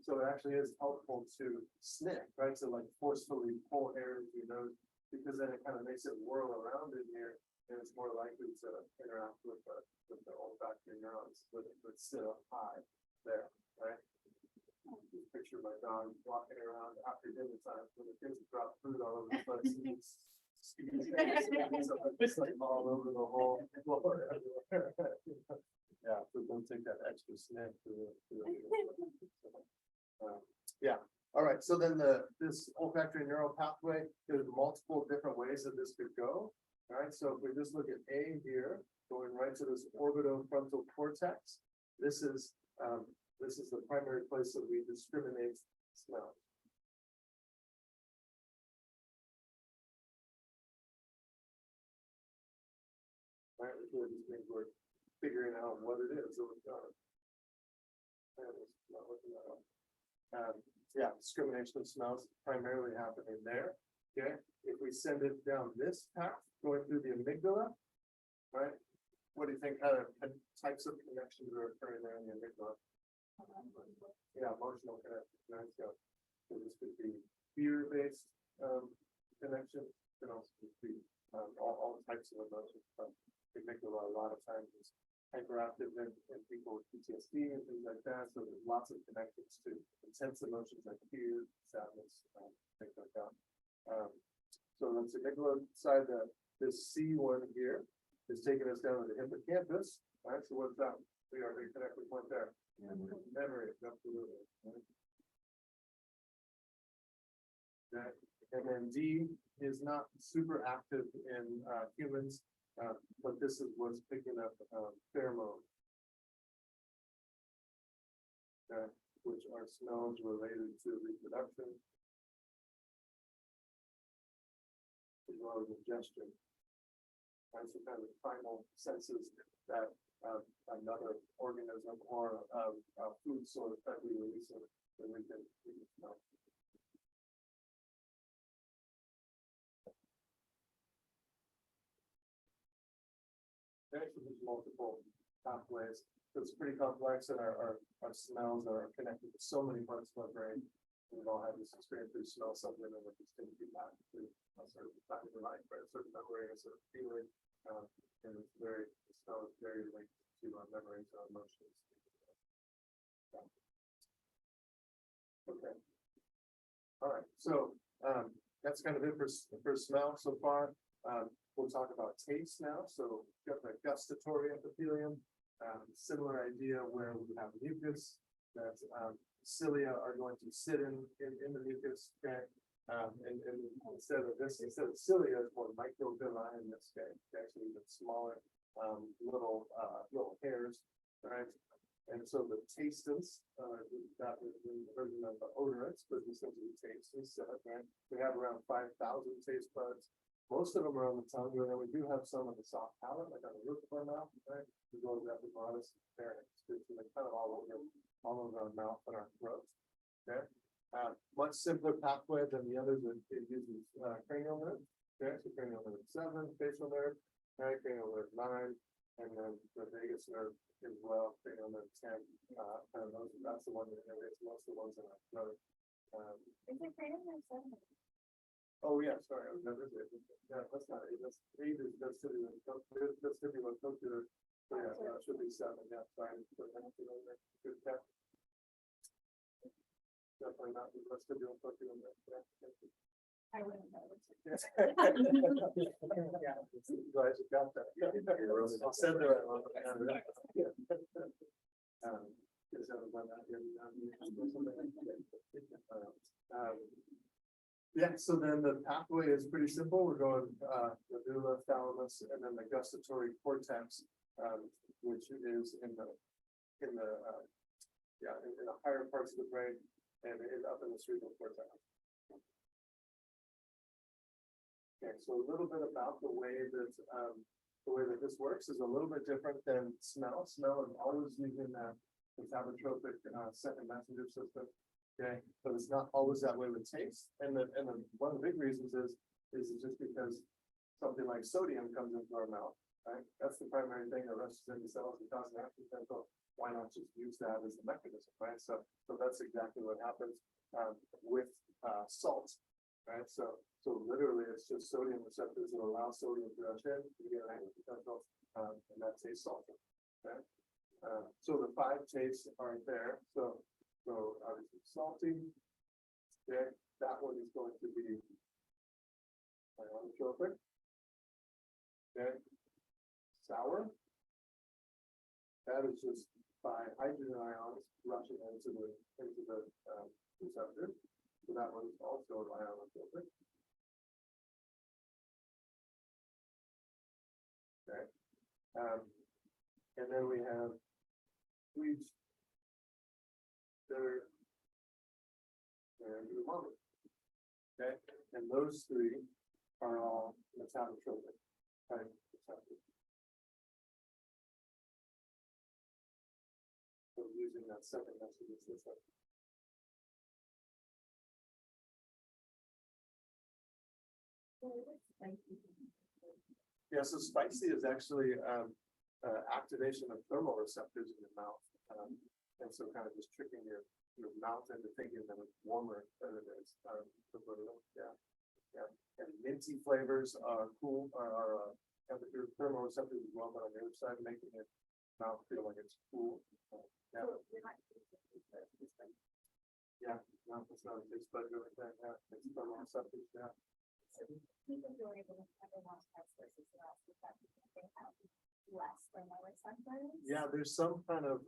So it actually is helpful to sniff, right? So like forcefully pull air into your nose, because then it kind of makes it whirl around in here, and it's more likely to interact with the olfactory neurons, but still high there, right? Just picture my dog walking around after dinner time when the kids drop food all over the place. It's like all over the whole floor. Yeah, so don't take that extra sniff yeah. All right. So then this olfactory neural pathway, there's multiple different ways that this could go. All right. So if we just look at A here, going right to this orbitofrontal cortex, this is the primary place that we discriminate smell. Right, which really just means we're figuring out what it is that we've done. Yeah, discrimination of smells primarily happening there. Okay, if we send it down this path, going through the amygdala, right? What do you think kind of types of connections are occurring there in the amygdala? Yeah, emotional connections. Right? So this could be fear-based connection, can also be all types of emotions. The amygdala a lot of times is hyperactive in people with PTSD and things like that. So there's lots of connections to intense emotions like fear, sadness, things like that. So that's the amygdala side. This C1 here is taking us down to the hippocampus. Right. So what's that? We are the connecting point there. Memory, absolutely. Right. Okay. And then D is not super active in humans. But this is what's picking up pheromones, which are smells related to reproduction, as well as ingestion. And so kind of primal senses that another organism or a food source that we release it, that we can smell. Actually, there's multiple pathways. So it's pretty complex, and our smells are connected to so many parts of our brain. We've all had this experience where you smell something and it just didn't be back to a certain time in your life, right? A certain memory, a certain feeling. And the smell is very linked to our memories, our emotions. Okay. All right. So that's kind of it for smell so far. We'll talk about taste now. So we've got the gustatory epithelium, similar idea where we have mucus that cilia are going to sit in the mucus. Okay, and instead of cilia, is more microvilli in this case. Actually, even smaller little hairs, right? And so the tastants, that is the version of the odorants, but essentially taste is right? We have around 5,000 taste buds. Most of them are on the tongue, and then we do have some on the soft palate, like on the roof of our mouth, right? We go to that modest pharynx, it's like kind of all over our mouth and our throat. Okay, much simpler pathway than the others. It uses cranial nerve. Okay, so cranial nerve 7, facial nerve, right? Cranial nerve 9, and then the vagus nerve as well. Cranial nerve 10. Kind of that's the one that innervates most of the ones in our throat. Is it cranial nerve 7? Oh, yeah, sorry, I was never there. Yeah, that's not it. That's 8 is vestibular. Vestibular cochlear. So yeah, that should be 7. Yeah, sorry. Good catch. Definitely not the vestibular cochlear. I wouldn't know. Yes. Glad you got that. I'll send her. Yeah, so then the pathway is pretty simple. We're going medulla, thalamus, and then the gustatory cortex, which is in the higher parts of the brain and up in the cerebral cortex. Okay, so a little bit about the way that this works is a little bit different than smell. Smell is always using that metabotropic second messenger system. Okay, but it's not always that way with taste. And one of the big reasons is just because something like sodium comes into our mouth, right? That's the primary thing that rushes into cells and causes acid potential. Why not just use that as the mechanism, right? So that's exactly what happens with salt, right? So literally it's just sodium receptors that allow sodium to rush in, you get an acid potential, and that tastes salty. Okay. So the 5 tastes aren't there. So obviously salty. Okay, that one is going to be ionotropic. Okay, sour. That is just by hydrogen ions rushing into the receptor. So that one is also ionotropic. Okay, and then we have sweet, bitter, and umami. Okay, and those 3 are all metabotropic. Right? So using that second message system. Yeah, so spicy is actually activation of thermoreceptors in your mouth, and so kind of just tricking your mouth into thinking that it's warmer than it is. Yeah. And minty flavors are cool, are temperature thermoreceptors as well, but on the other side, making your mouth feel like it's cool. Yeah. Yeah, no, it's not a taste bud really thing. Yeah, it's thermoreceptors. Yeah. People who are able to have a long test versus the rest of that, they have less thermoreceptors. Yeah, there's some kind of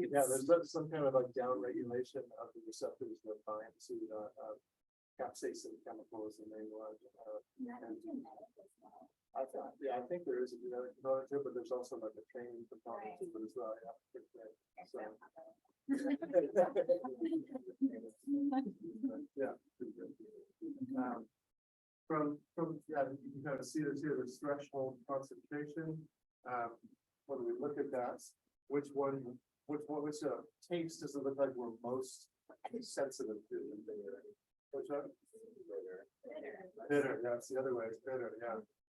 there's some kind of like down regulation of the receptors that bind to capsaicin chemicals and they I think there is a genetic component to it, but there's also like a training component to it as well. Yeah. From you can kind of see this here, this threshold concentration. When we look at that, which taste does it look like we're most sensitive to? Which one? Bitter. That's the other way. It's bitter.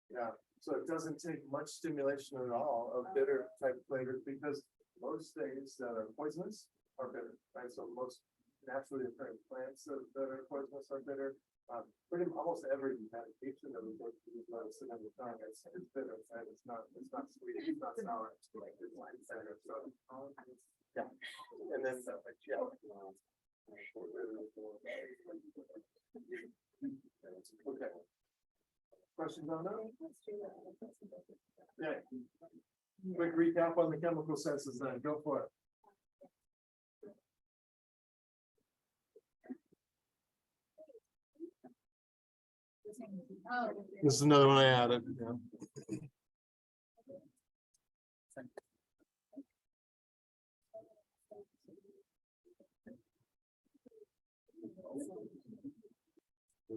Yeah. So it doesn't take much stimulation at all of bitter type flavors because most things that are poisonous are bitter, right? So most naturally occurring plants that are poisonous are bitter. Pretty almost every medication that we go to use medicine every time it's bitter, right? It's not sweet, it's not sour, it's like it's bitter. So yeah. And then okay. Questions on that? Yeah. Quick recap on the chemical senses then. Go for it. This is another one I added. Yeah. So.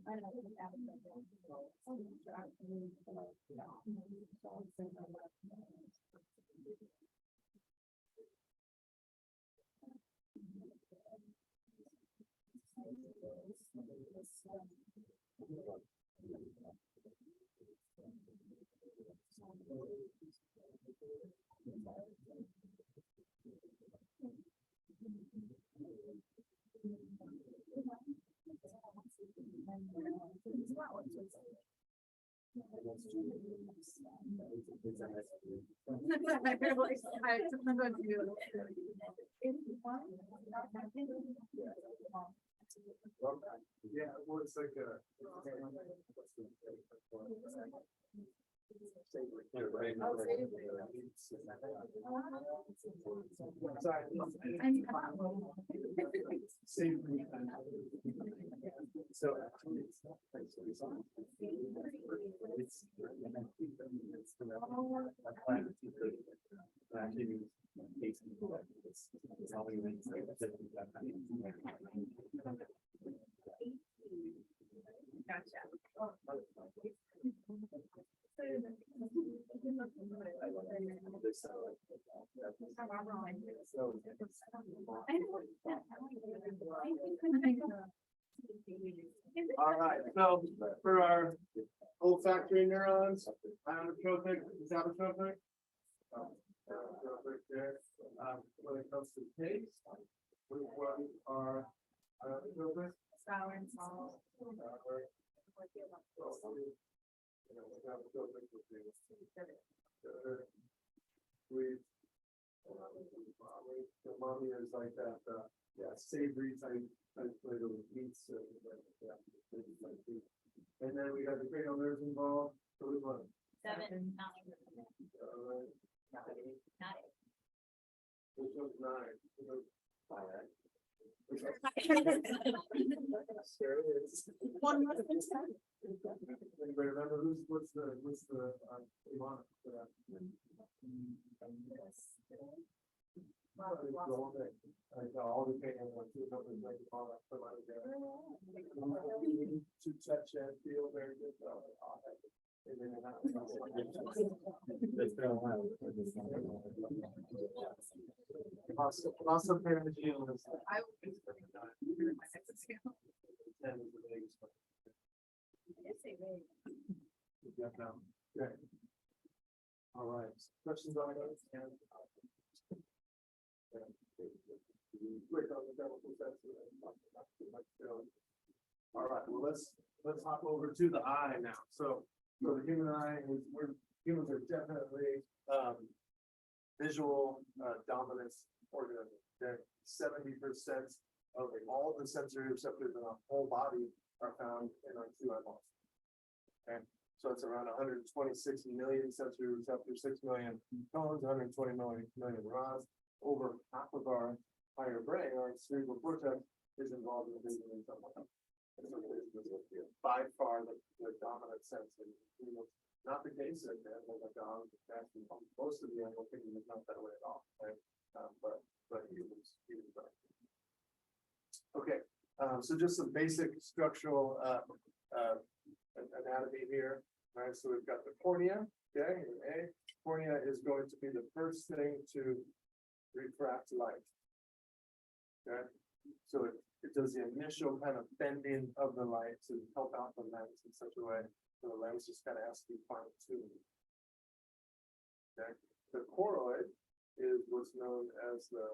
I know. We have Yeah, well, it's like a. So. All right, so for our olfactory neurons, ionotropic, mesotropic. There. When it comes to taste, which ones are ionotropic? sour and salt. Sweet. The mommy is like that, yeah, savory type flavor with meats. Yeah. And then we got the cranial nerves involved, so which one? 7, 9, 9. Which one's 9? There it is. One less than 10. Anybody remember what's the demonic for that? Like all the pain and like two numbers like all that put out together. To touch and feel very good. And then also parenting is. I would be putting on my next exam. 10 is the biggest one. Yes, they may. Yeah, no. Okay. All right, questions on those? Quick on the chemical senses. All right, well, let's hop over to the eye now. So the human eye is, humans are definitely, visual, dominance organism. Okay, 70% of all the sensory receptors in our whole body are found in our two eyeballs. Okay, so it's around 126 million sensory receptors, 6 million cones, 120 million neurons. Over half of our higher brain, our cerebral cortex, is involved in vision in some way. And so this is by far the dominant sense in humans. Not the case in animals like dogs, cats, and most of the animal kingdom is not that way at all, right? But humans are. Okay, so just some basic structural anatomy here, right? So we've got the cornea, okay, A. Cornea is going to be the first thing to refract light. Okay, so it does the initial kind of bending of the light to help out the lens in such a way so the lens just kind of has to be fine-tuned. Okay, the choroid is what's known as the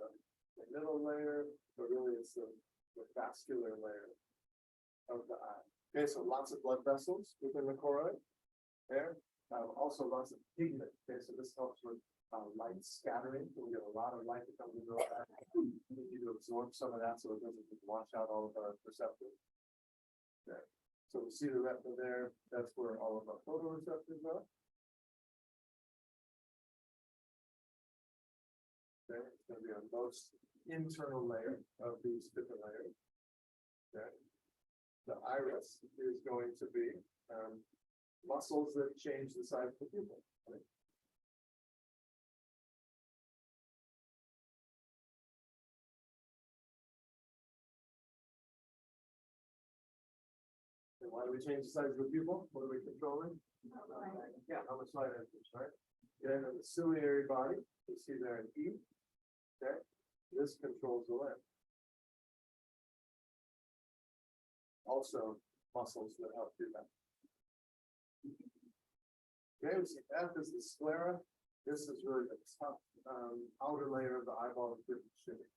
middle layer, but really it's the vascular layer of the eye. Okay, so lots of blood vessels within the choroid. There, also lots of pigment. Okay, so this helps with light scattering. So we get a lot of light that comes into our eye. We need to absorb some of that so it doesn't just wash out all of our receptors. Okay, so we see the retina there. That's where all of our photoreceptors are. Okay, it's going to be our most internal layer of these different layers. Okay, the iris is going to be muscles that change the size of the pupil. Right? And why do we change the size of the pupil? What are we controlling? Yeah, how much light enters, right? And then the ciliary body, you see there in E, okay? This controls the lens. Also, muscles that help do that. Okay, we see F is the sclera. This is really the tough outer layer of the eyeball that gives the shading.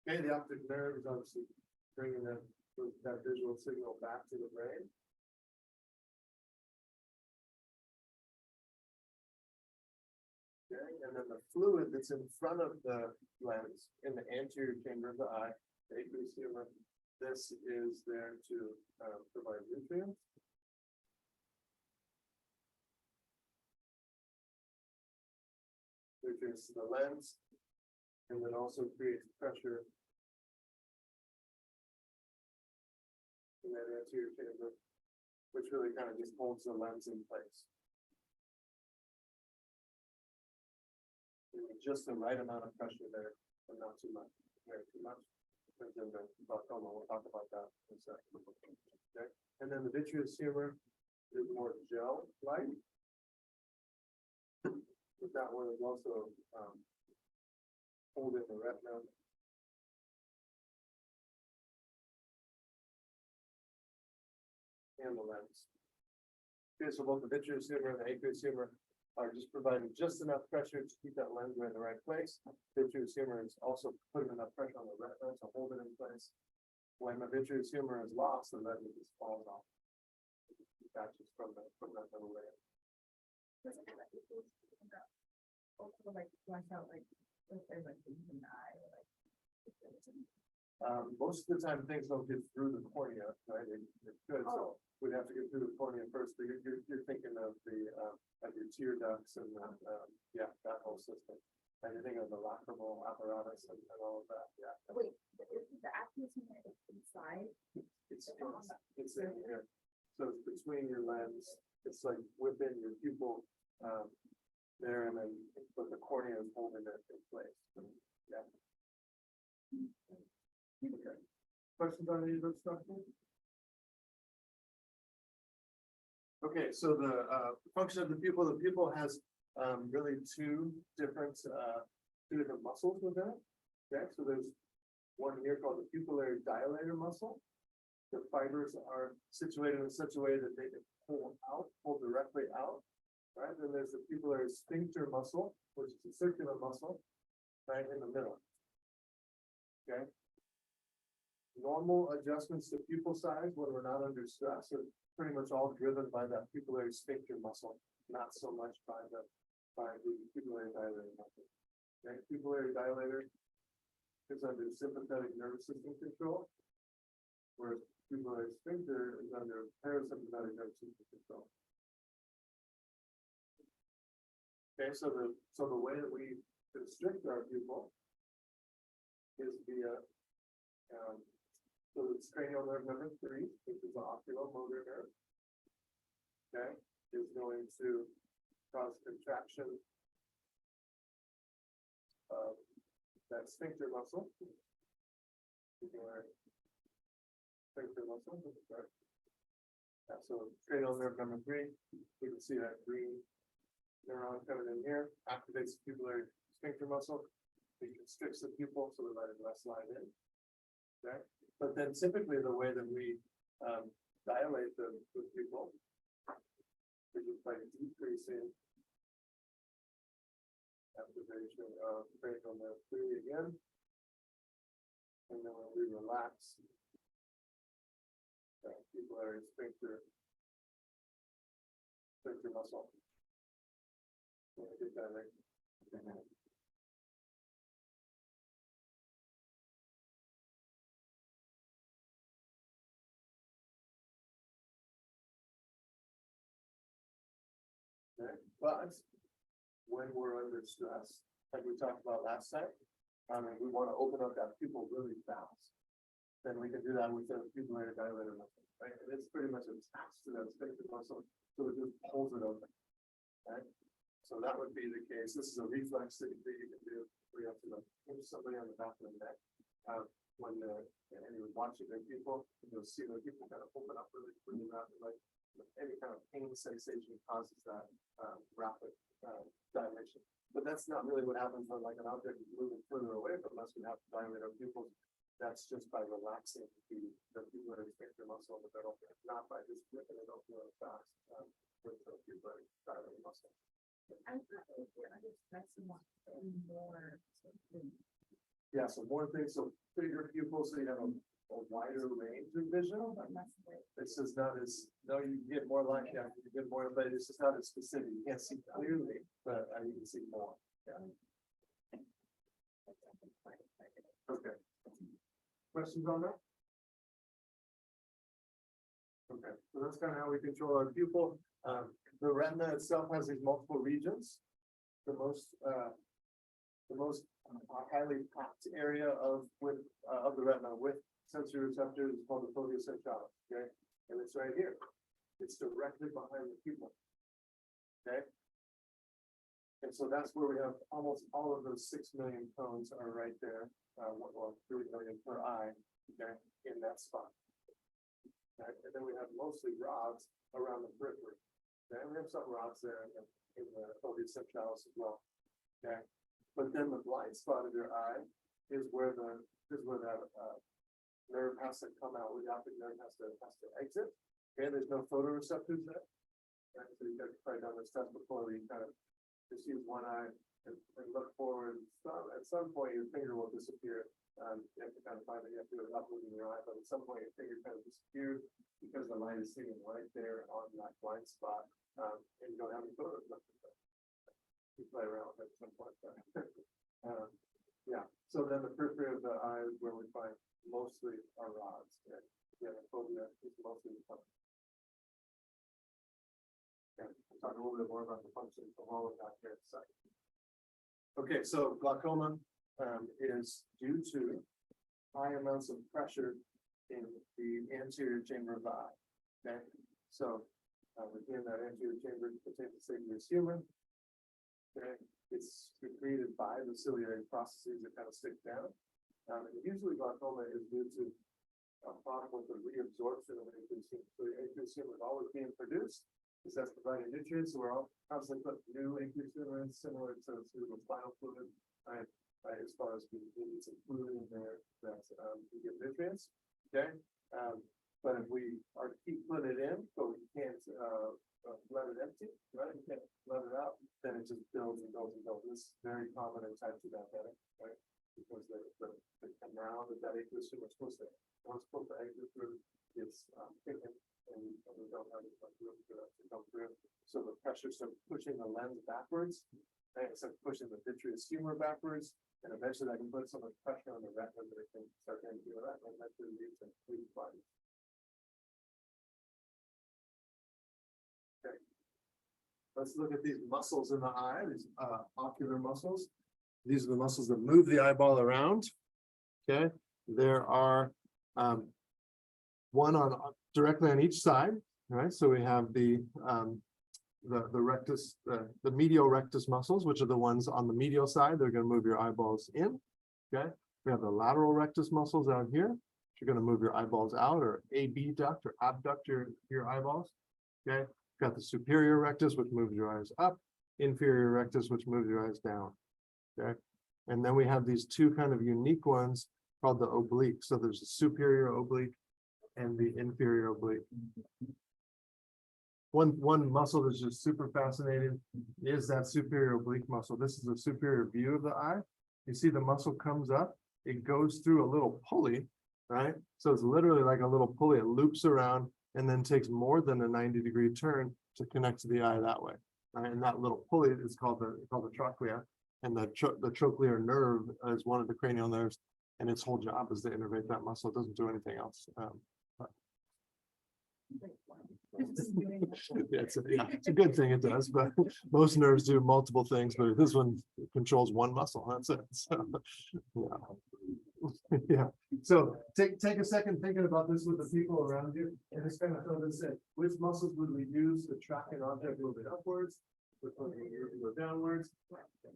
Okay, the optic nerve is obviously bringing that visual signal back to the brain. Okay, and then the fluid that's in front of the lens in the anterior chamber of the eye, the aqueous humor, this is there to provide nutrients. Nutrients to the lens, and then also creates pressure in that anterior chamber, which really kind of just holds the lens in place. Just the right amount of pressure there, but not too much. Very too much. Turns into glaucoma. We'll talk about that in a second. Okay. And then the vitreous humor is more gel-like. But that one is also holding the retina. And the lens. Okay, so both the vitreous humor and the aqueous humor are just providing just enough pressure to keep that lens in the right place. Vitreous humor is also putting enough pressure on the retina to hold it in place. When the vitreous humor is lost, the retina just falls off. It detaches from that little layer. Also, like, flash out, like, if there's like things in the eye, or like. Most of the time, things don't get through the cornea, right? It could, so we'd have to get through the cornea first, but you're thinking of your tear ducts and, yeah, that whole system. And you think of the lacrimal apparatus and all of that, yeah. Wait, is the aqueous humor inside? It's in here. So it's between your lens, it's like within your pupil, there, and then, but the cornea is holding it in place, yeah. Okay. Questions on any of those structures? Okay, so the function of the pupil has really two different muscles within it. Okay, so there's one here called the pupillary dilator muscle. The fibers are situated in such a way that they can pull directly out. Right, then there's the pupillary sphincter muscle, which is a circular muscle, right in the middle. Okay. Normal adjustments to pupil size when we're not under stress are pretty much all driven by that pupillary sphincter muscle, not so much by the pupillary dilator muscle. Okay, pupillary dilator is under sympathetic nervous system control, whereas pupillary sphincter is under parasympathetic nervous system control. Okay, so the way that we constrict our pupil is via so it's cranial nerve number 3, which is the oculomotor nerve. Okay, is going to cause contraction of that sphincter muscle. Sphincter muscle, right? Yeah, so cranial nerve number 3, we can see that green neuron coming in here, activates the pupillary sphincter muscle. It constricts the pupil so we're letting less light in. Okay, but then typically the way that we dilate the pupil is by decreasing activation of cranial nerve 3 again, and then when we relax the pupillary sphincter muscle. Get that right. Okay. But when we're under stress, like we talked about last time, and we want to open up that pupil really fast, then we can do that with the pupillary dilator muscle, right? And it's pretty much attached to that sphincter muscle, so it just pulls it open. Right? So that would be the case. This is a reflex that you can do where you have to like pinch somebody on the back of the neck. When and you're watching the people, you'll see the people kind of open up really rapid, like any kind of pain sensation causes that rapid dilation. But that's not really what happens when like an object is moving further away from us. We have to dilate our pupils. That's just by relaxing the pupillary sphincter muscle in the middle, not by just flipping it open really fast with the pupillary dilating muscle. I thought if you're under stress, you want more. Yeah, so more things, so bigger pupils, so you have a wider range of vision. This is not as, no, you get more light, yeah, you get more, but this is not as specific. You can't see clearly, but you can see more. Yeah. Okay. Questions on that? Okay, so that's kind of how we control our pupil. The retina itself has these multiple regions. The most highly packed area of the retina with sensory receptors is called the fovea centralis. Okay, and it's right here. It's directly behind the pupil. Okay, and so that's where we have almost all of those 6 million cones are right there. Well, 3 million per eye. Okay, in that spot. Okay? And then we have mostly rods around the periphery. Okay, we have some rods there in the fovea centralis as well. Okay, but then the blind spot of your eye is where that nerve has to come out. The optic nerve has to exit. Okay, there's no photoreceptors there. Right? So you guys probably done this test before where you kind of just use one eye and look forward. At some point, your finger will disappear. You have to kind of find that you have to do it without moving your eye, but at some point, your finger kind of disappears because the light is sitting right there on that blind spot, and you don't have any photoreceptors. You play around with it at some point. Yeah. So then the periphery of the eye is where we find mostly our rods. And yeah, the fovea is mostly the function. Okay, we'll talk a little bit more about the functions of all of that here in a second. Okay, so glaucoma is due to high amounts of pressure in the anterior chamber of the eye. Okay, so within that anterior chamber contains the aqueous humor. Okay, it's secreted by the ciliary processes that kind of stick down. And usually glaucoma is due to a problem with the reabsorption of aqueous humor. So the aqueous humor is always being produced because that's providing nutrients. So we're all constantly putting new aqueous humor in, similar to cerebrospinal fluid, right? As far as we need some fluid in there that we get nutrients. Okay, but if we are keep putting it in, but we can't let it empty, right? You can't let it out, then it just builds and builds and builds. This is very common in type 2 diabetic, right? Because the canal that aqueous humor is supposed to exit through is thickened, and we don't have enough room for that to come through. So the pressure starts pushing the lens backwards, and it starts pushing the vitreous humor backwards, and eventually I can put so much pressure on the retina that it can start getting to the retina, and eventually lead to bleeding bodies. Okay. Let's look at these muscles in the eye, these ocular muscles. These are the muscles that move the eyeball around. Okay, there are one directly on each side. Right, so we have the rectus, the medial rectus muscles, which are the ones on the medial side. They're going to move your eyeballs in. Okay, we have the lateral rectus muscles out here, which are going to move your eyeballs out, or abduct or abduct your eyeballs. Okay, we've got the superior rectus, which moves your eyes up, inferior rectus, which moves your eyes down. Okay, and then we have these two kind of unique ones called the oblique. So there's the superior oblique and the inferior oblique. One muscle that's just super fascinating is that superior oblique muscle. This is a superior view of the eye. You see the muscle comes up, it goes through a little pulley, right? So it's literally like a little pulley. It loops around and then takes more than a 90-degree turn to connect to the eye that way. Right? And that little pulley is called the trochlea. And the trochlear nerve is one of the cranial nerves, and its whole job is to innervate that muscle. It doesn't do anything else. It's a good thing it does, but most nerves do multiple things, but this one controls one muscle. That's it. So, yeah. Yeah. So take a second thinking about this with the people around you, and just kind of throw this in. Which muscles would we use to track an object moving upwards? which one you go downwards.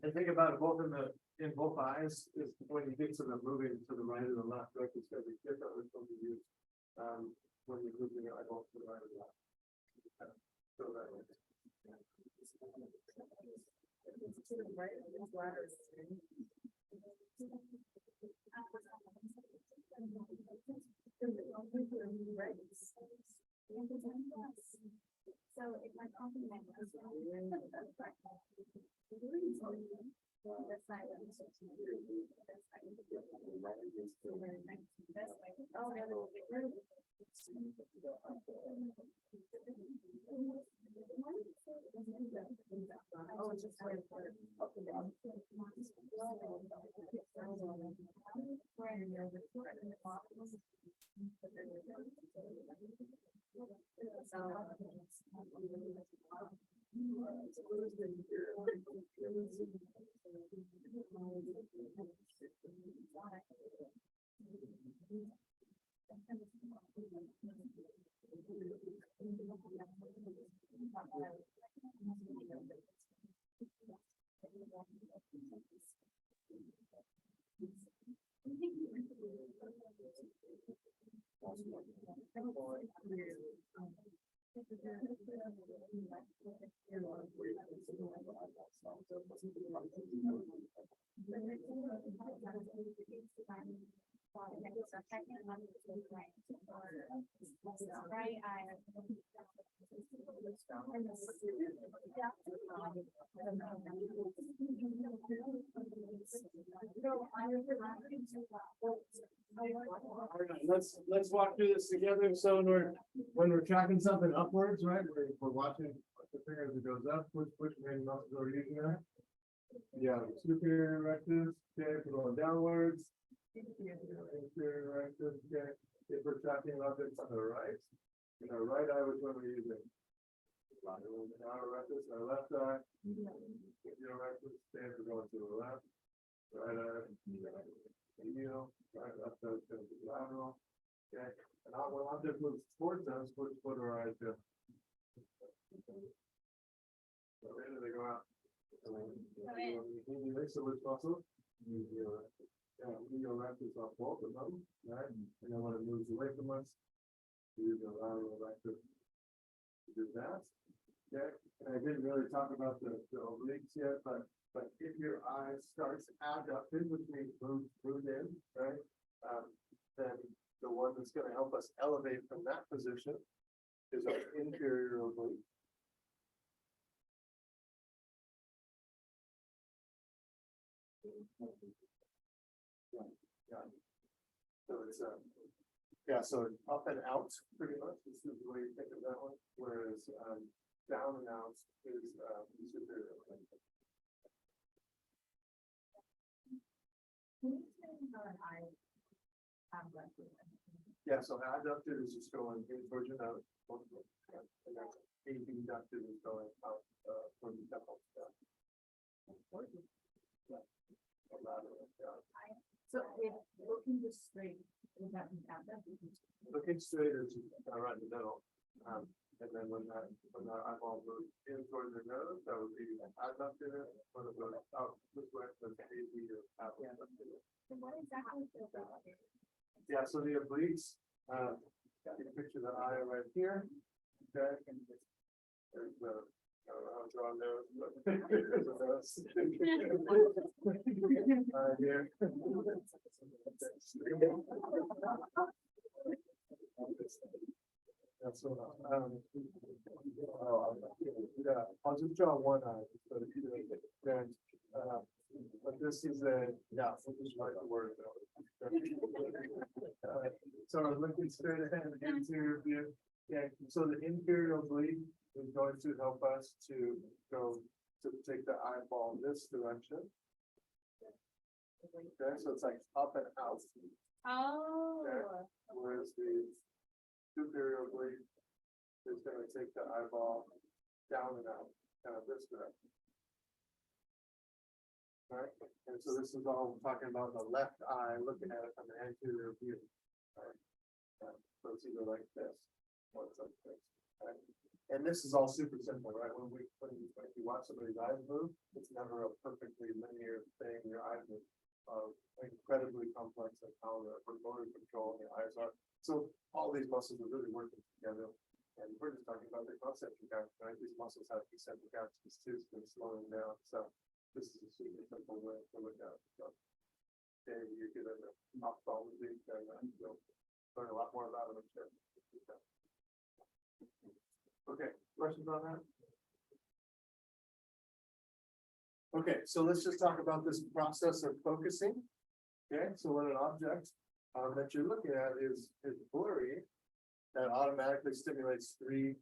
And think about it, both in both eyes, is when you get to the moving to the right or the left, right, it's gonna be different, which one you use. When you're moving your eyeball to the right or the left. So that way. To the right of these ladders. So if my compliment was oh, it's just like up and down. Right eye. Let's walk through this together. So when we're tracking something upwards, right, we're watching the finger as it goes up, which main muscles are we using there? Yeah, superior rectus, okay, if we're going downwards. Inferior rectus, okay, if we're tracking objects on the right, in our right eye, which one are we using? Outer rectus, our left eye. Medial rectus, okay, if we're going to the left. Right eye, medial, right, left eye, is going to be lateral. Okay, and when object moves towards us, what do our eyes do? So where do they go out? So which muscle? Medial rectus. Yeah, medial rectus off both of them, right? And then when it moves away from us, use the lateral rectus to do that. Okay, and I didn't really talk about the obliques yet, but if your eye starts adducted, which means moves in, right? Then the one that's going to help us elevate from that position is our inferior oblique. Yeah. So it's yeah, so up and out pretty much. This is the way you think of that one. Whereas down and out is superior. Yeah, so adducted is just going in towards your nose, and that's abducted is going out from the temple. So if looking just straight, would that be abducted? Looking straight is right in the middle, and then when that eyeball moves in towards your nose, that would be adducted. When it goes out this way, that's AB or abducted. So what exactly is that? Yeah, so the obliques, you picture the eye right here. Okay. There's the, I don't know how to draw a nose, but there's a nose. Here. That's what, yeah, I'll just draw one eye, so that you can, but this is a, yeah, we'll just write the word. So I'm looking straight ahead, interior view. Yeah, so the inferior oblique is going to help us to go to take the eyeball this direction. Okay, so it's like up and out. Oh. Okay. Whereas the superior oblique is going to take the eyeball down and out, kind of this direction. Right, and so this is all we're talking about the left eye, looking at it from the anterior view. Right. So it's either like this or it's like this. Right? And this is all super simple, right? When you watch somebody's eyes move, it's never a perfectly linear thing. Your eyes are incredibly complex and how the motor control in your eyes are. So all these muscles are really working together. And we're just talking about the concentric action, right? These muscles have concentric actions too, so they're slowing down. So this is a super simple way to look at it. So, okay, you get into ophthalmology, and you'll learn a lot more about it, I'm sure. Okay, questions on that? Okay, so let's just talk about this process of focusing. Okay, so when an object that you're looking at is blurry, that automatically stimulates three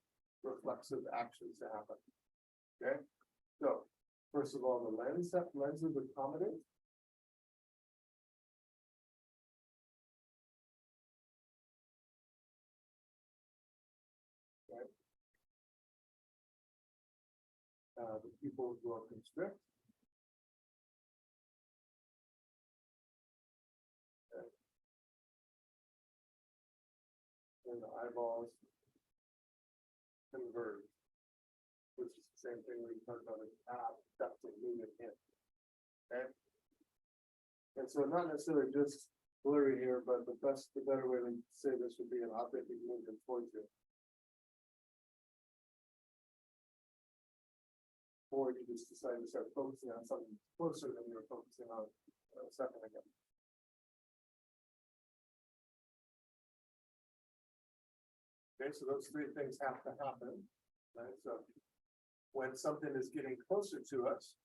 reflexive actions to happen. Okay, so first of all, the lenses accommodate. Okay. The pupils will constrict. Okay. And the eyeballs converge, which is the same thing we talked about as abducting, moving in. Okay. And so not necessarily just blurry here, but the better way to say this would be an object being moved towards you. Or you just decide to start focusing on something closer than you were focusing on a second ago. Okay, so those three things have to happen, right? So when something is getting closer to us,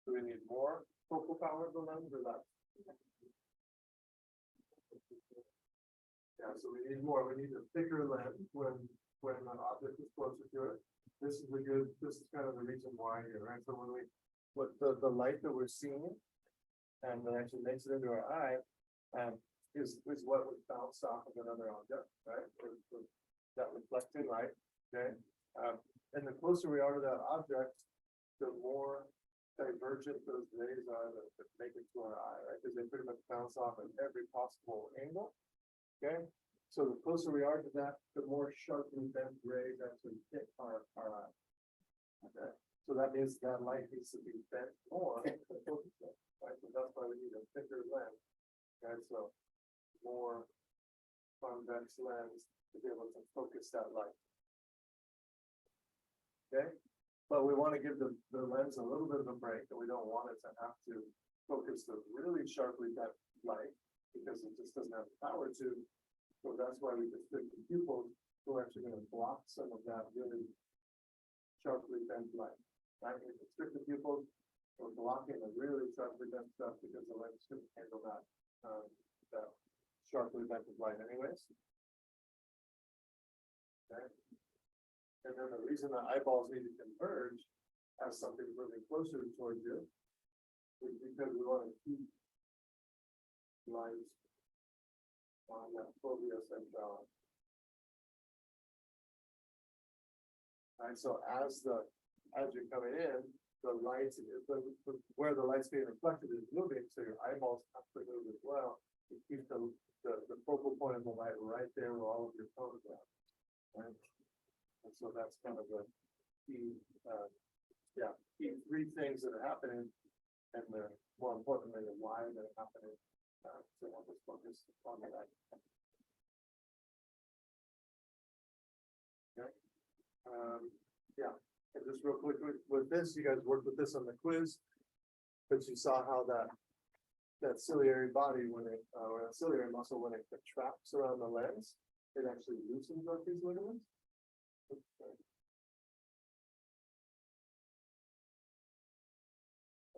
do we need more focal power of the lens or less? Yeah, so we need more. We need a thicker lens when an object is closer to it. This is kind of the reason why here, right? So when the light that we're seeing and that actually makes it into our eye, is what would bounce off of another object, right? That reflected light, okay? And the closer we are to that object, the more divergent those rays are that make it to our eye, right? Because they pretty much bounce off at every possible angle, okay? So the closer we are to that, the more sharply bent rays actually hit our eye. Okay, so that means that light needs to be bent more to focus it, right? So that's why we need a thicker lens. Okay, so more convex lens to be able to focus that light. Okay, but we want to give the lens a little bit of a break, and we don't want it to have to focus the really sharply bent light because it just doesn't have the power to. So that's why we constrict the pupils, who are actually going to block some of that really sharply bent light. Right? We constrict the pupils, we're blocking the really sharply bent stuff because the lens couldn't handle that sharply bent light anyways. Okay. And then the reason the eyeballs need to converge as something moving closer towards you is because we want to keep lines on that fovea centralis. Right, so as you're coming in, the light, where the light's being reflected is moving, so your eyeballs have to move as well to keep the focal point of the light right there where all of your cones are. Right? And so that's kind of the key, key three things that are happening, and more importantly, why they're happening. To help us focus on that. Okay. And just real quick with this, you guys worked with this on the quiz, but you saw how that ciliary body, when it or that ciliary muscle, when it contracts around the lens, it actually loosens up these ligaments. Okay.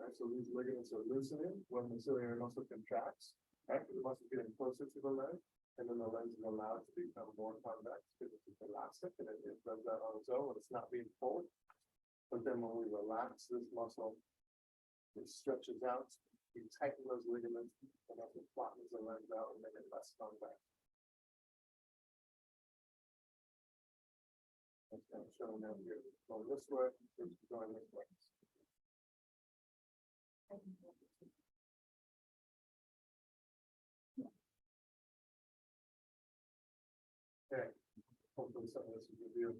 Right, so these ligaments are loosening when the ciliary muscle contracts. Right, the muscle is getting closer to the lens, and then the lens is allowed to become more convex because it's elastic and it does that on its own when it's not being pulled. But then when we relax this muscle, it stretches out, we tighten those ligaments, and that's what flattens the lens out and make it less convex. That's kind of showing down here. Going this way, going this way. Okay, hopefully some of this will give you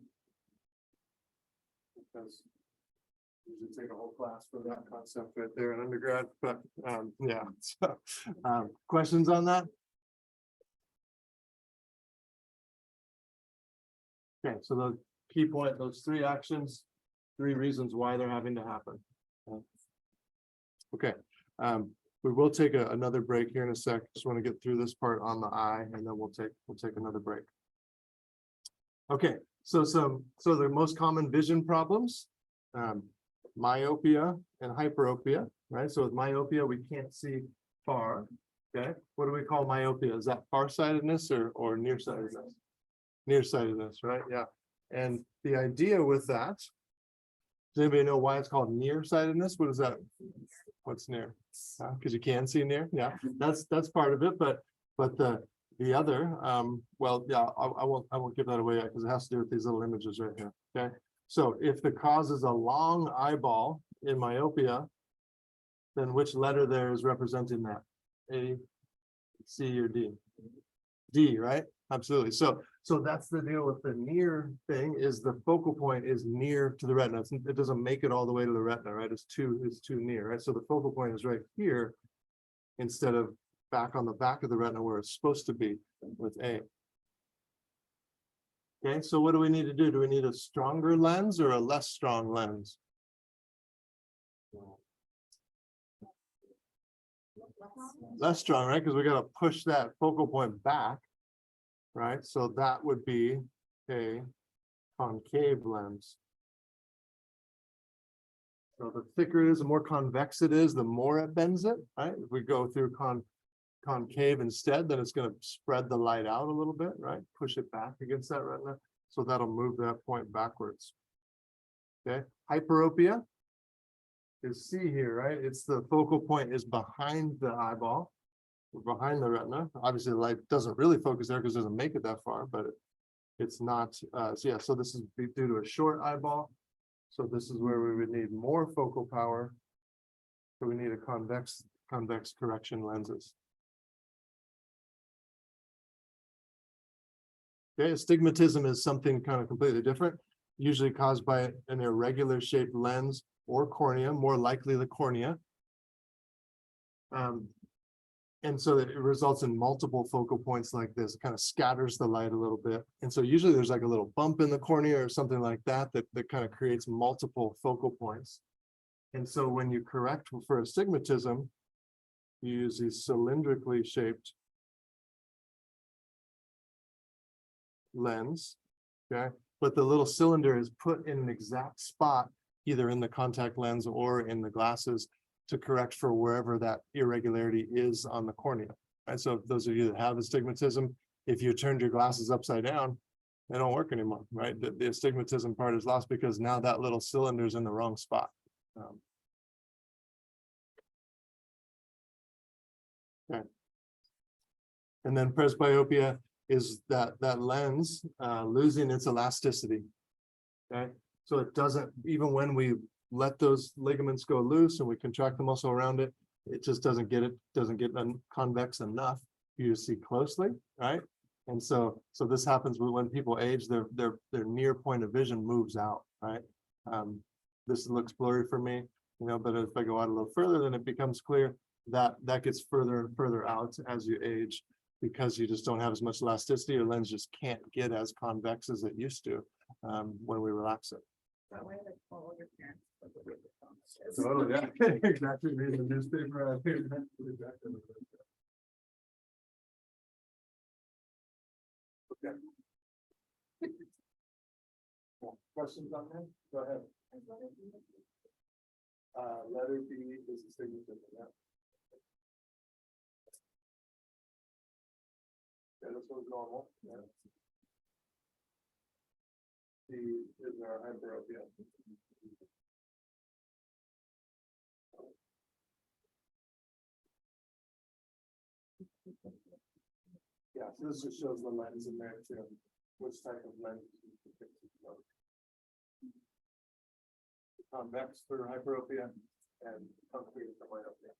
because usually take a whole class for that concept right there in undergrad, but yeah. So, questions on that? Okay, so the key point, those three actions, three reasons why they're having to happen. Okay, we will take another break here in a sec. Just want to get through this part on the eye, and then we'll take another break. Okay, so the most common vision problems, myopia and hyperopia, right? So with myopia, we can't see far. Okay, what do we call myopia? Is that farsightedness or nearsightedness? Nearsightedness, right? Yeah. And the idea with that, does anybody know why it's called nearsightedness? What is that? What's near? Because you can see near. Yeah, that's part of it. But the other, well, yeah, I won't give that away yet because it has to do with these little images right here. Okay. So if the cause is a long eyeball in myopia, then which letter there is representing that? A, C, or D? D, right? Absolutely. So that's the deal with the near thing, is the focal point is near to the retina. It doesn't make it all the way to the retina, right? It's too near, right? So the focal point is right here instead of back on the back of the retina where it's supposed to be with A. Okay, so what do we need to do? Do we need a stronger lens or a less strong lens? Less strong, right? Because we got to push that focal point back, right? So that would be a concave lens. So the thicker it is, the more convex it is, the more it bends it, right? If we go through concave instead, then it's going to spread the light out a little bit, right? Push it back against that retina. So that'll move that point backwards. Okay, hyperopia is C here, right? It's the focal point is behind the eyeball, behind the retina. Obviously, the light doesn't really focus there because it doesn't make it that far, but it's not. So yeah, so this is due to a short eyeball. So this is where we would need more focal power. So we need a convex correction lenses. Okay, astigmatism is something kind of completely different, usually caused by an irregular shaped lens or cornea, more likely the cornea. And so it results in multiple focal points like this, kind of scatters the light a little bit. And so usually there's like a little bump in the cornea or something like that, that kind of creates multiple focal points. And so when you correct for astigmatism, you use these cylindrically shaped lens, okay? But the little cylinder is put in an exact spot, either in the contact lens or in the glasses, to correct for wherever that irregularity is on the cornea. And so those of you that have astigmatism, if you turned your glasses upside down, they don't work anymore, right? The astigmatism part is lost because now that little cylinder is in the wrong spot. Okay. And then presbyopia is that lens losing its elasticity. Okay, so it doesn't, even when we let those ligaments go loose and we contract the muscle around it, it just doesn't get convex enough for you to see closely, right? And so this happens when people age, their near point of vision moves out, right? This looks blurry for me, you know, but if I go out a little further, then it becomes clear that gets further and further out as you age, because you just don't have as much elasticity. Your lens just can't get as convex as it used to when we relax it. That way, like all your parents. Totally, yeah, exactly. Read the newspaper out here. Exactly. Okay. Questions on that? Go ahead. Letter B is the signature. Yeah. Yeah, this one's normal. Yeah. C is our hyperopia. Yeah, so this just shows the lens in there too, which type of lens you can pick. Convex for hyperopia and concave for myopia.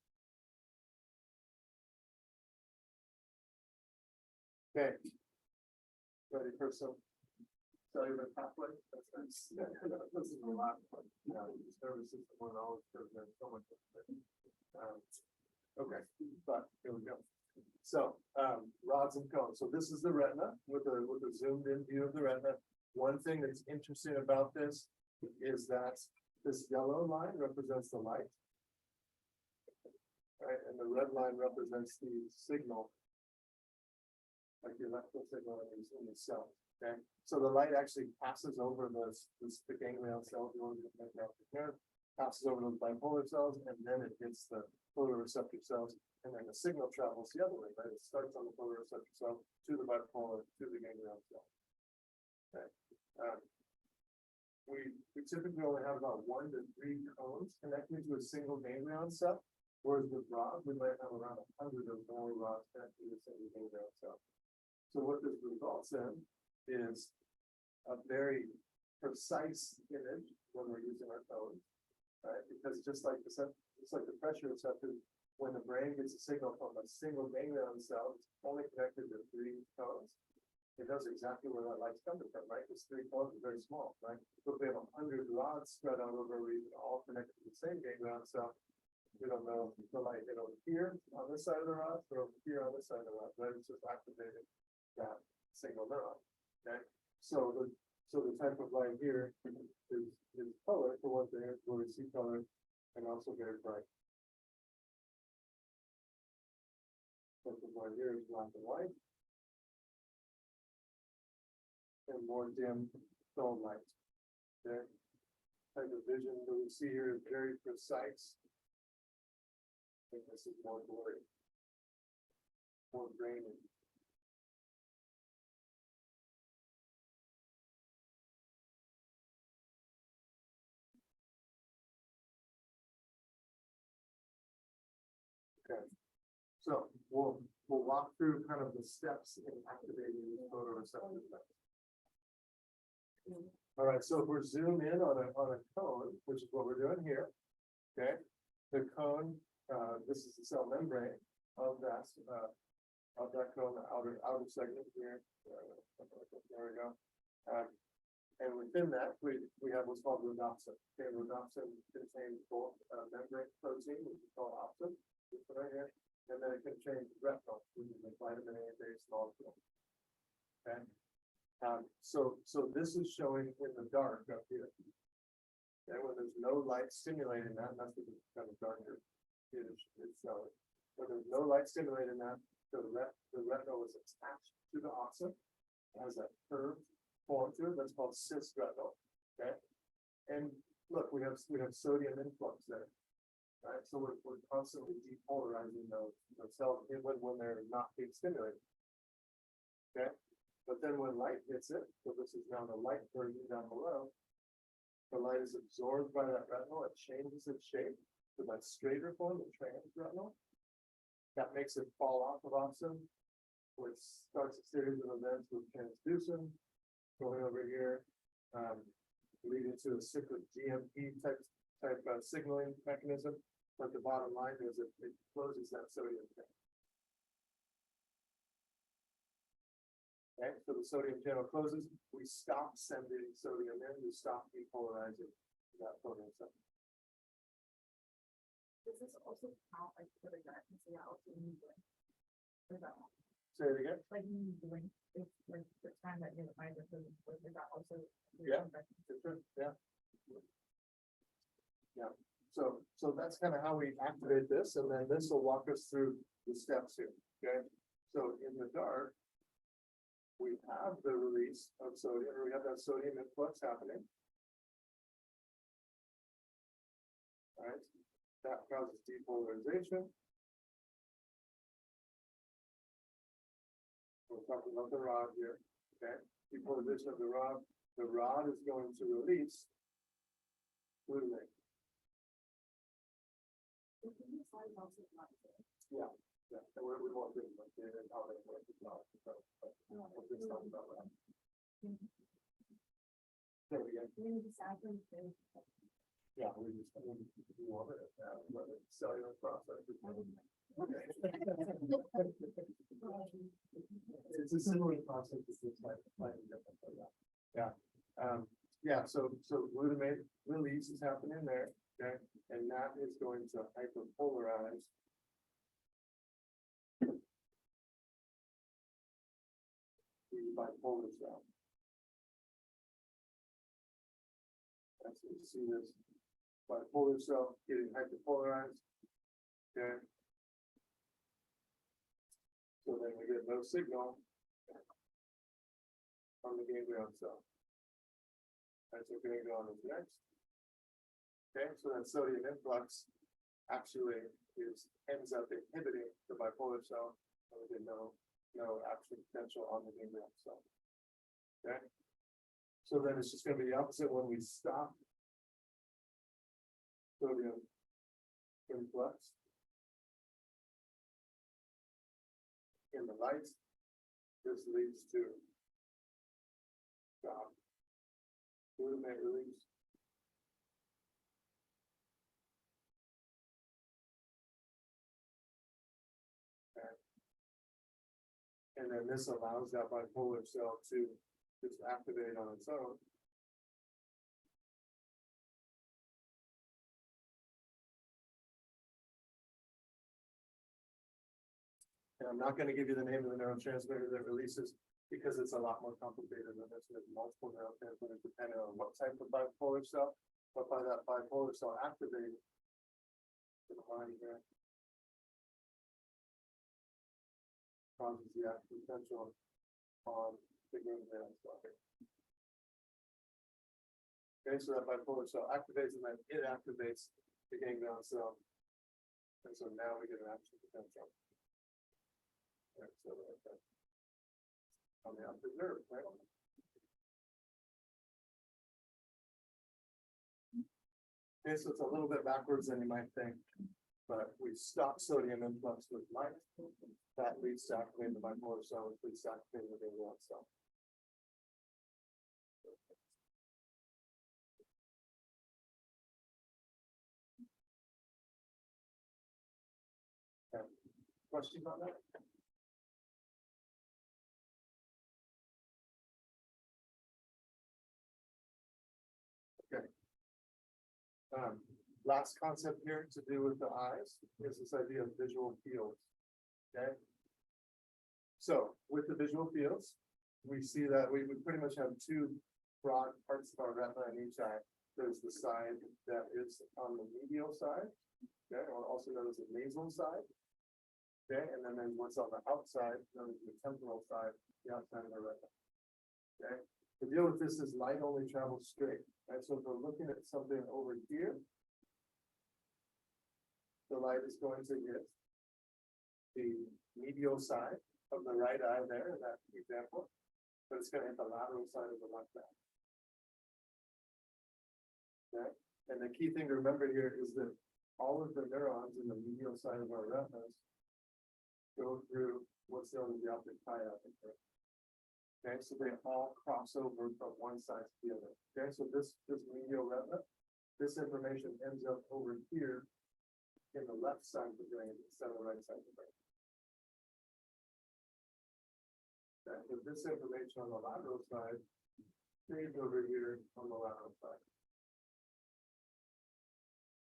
Okay. Ready for some cellular pathway. This is a lot. Nervous system one always goes there so much. Okay, but here we go. So, rods and cones. So this is the retina with a zoomed in view of the retina. One thing that's interesting about this is that this yellow line represents the light. Right, and the red line represents the signal. Like the electrical signal in the cell. Okay, so the light actually passes over the ganglion cells, passes over those bipolar cells, and then it hits the photoreceptor cells, and then the signal travels the other way, right? It starts on the photoreceptor cell to the bipolar to the ganglion cell. Okay. We typically only have about 1 to 3 cones connecting to a single ganglion cell, whereas with rods, we might have around 100 or more rods connected to a single ganglion cell. So what this results in is a very precise image when we're using our cones, right? Because just like the pressure receptors, when the brain gets a signal from a single ganglion cell, it's only connected to 3 cones. It knows exactly where that light's coming from, right? Because 3 cones are very small, right? So if we have 100 rods spread out over a region, all connected to the same ganglion cell, we don't know if the light hit over here on this side of the rod or over here on this side of the rod, right? It's just activating that single neuron. Okay, so the type of light here is color for one thing, where we see color, and also very bright. Type of light here is black and white, and more dim tone light. Okay, type of vision that we see here is very precise. And this is more blurry, more grainy. Okay, so we'll walk through kind of the steps in activating these photoreceptors. All right, so if we're zoom in on a cone, which is what we're doing here, okay, the cone, this is the cell membrane of that cone, the outer segment here. There we go. And within that, we have what's called rhodopsin. Okay, rhodopsin contains both membrane protein, which is called opsin, right here, and then it contains retinol, which is a vitamin A based molecule. Okay. So this is showing in the dark up here. Okay, when there's no light stimulating that, that's what it's kind of darker. It's showing. When there's no light stimulating that, the retinol is attached to the opsin. It has that curved form to it. That's called cis retinol. Okay, and look, we have sodium influx there. Right, so we're constantly depolarizing those cells when they're not being stimulated. Okay, but then when light hits it, so this is now the light version down below, the light is absorbed by that retinol, it changes its shape to that straighter form, the transretinal. That makes it fall off of opsin, which starts a series of events with transducin going over here, leading to a cyclic GMP type signaling mechanism. But the bottom line is it closes that sodium channel. Okay, so the sodium channel closes, we stop sending sodium in, we stop depolarizing that photoreceptor. Does this also count like for the gut and say also in blink? Say it again. Like in blink, it's like the time that you're either is that also? Yeah. Yeah. Yeah. So that's kind of how we activate this, and then this will walk us through the steps here. Okay. So in the dark, we have the release of sodium, or we have that sodium influx happening. All right. That causes depolarization. We're talking about the rod here. Okay. Depolarization of the rod. The rod is going to release glutamate. Yeah. Yeah. And we won't get into it and how they work as well. So, we'll just talk about that. There we go. Yeah, we want it. Cellular process. Okay. It's a similar process as this, like different. Yeah, so glutamate release is happening there, okay, and that is going to hyperpolarize. The bipolar cell. That's what you see this bipolar cell getting hyperpolarized, okay. So then we get no signal from the ganglion cell. That's what ganglion is next. Okay, so that sodium influx actually ends up inhibiting the bipolar cell, and we get no action potential on the ganglion cell. Okay, so then it's just going to be the opposite when we stop sodium influx in the light. This leads to stop glutamate release. And then this allows that bipolar cell to just activate on its own. And I'm not going to give you the name of the neurotransmitter that releases because it's a lot more complicated than this. There's multiple neurotransmitters depending on what type of bipolar cell, but by that bipolar cell activating the line here causes the action potential on the ganglion cell. Okay, so that bipolar cell activates and then it activates the ganglion cell. And so now we get an action potential. Right, so on the optic nerve, right? Okay, so it's a little bit backwards than you might think, but we stop sodium influx with light. That leads to activating the bipolar cell, which leads to activating the ganglion cell. Okay. Questions on that? Okay. Last concept here to do with the eyes is this idea of visual fields. Okay. So with the visual fields, we see that we pretty much have two broad parts of our retina in each eye. There's the side that is on the medial side, okay, or also known as the nasal side. Okay, and then there's what's on the outside, known as the temporal side, the outside of the retina. Okay. The deal with this is light only travels straight. Right? So if we're looking at something over here, the light is going to hit the medial side of the right eye there in that example, but it's going to hit the lateral side of the left eye. Okay, and the key thing to remember here is that all of the neurons in the medial side of our retinas go through what's known as the optic chiasm. Okay, so they all cross over from one side to the other. Okay, so this medial retina, this information ends up over here in the left side of the brain instead of the right side of the brain. Okay, so this information on the lateral side stays over here on the lateral side.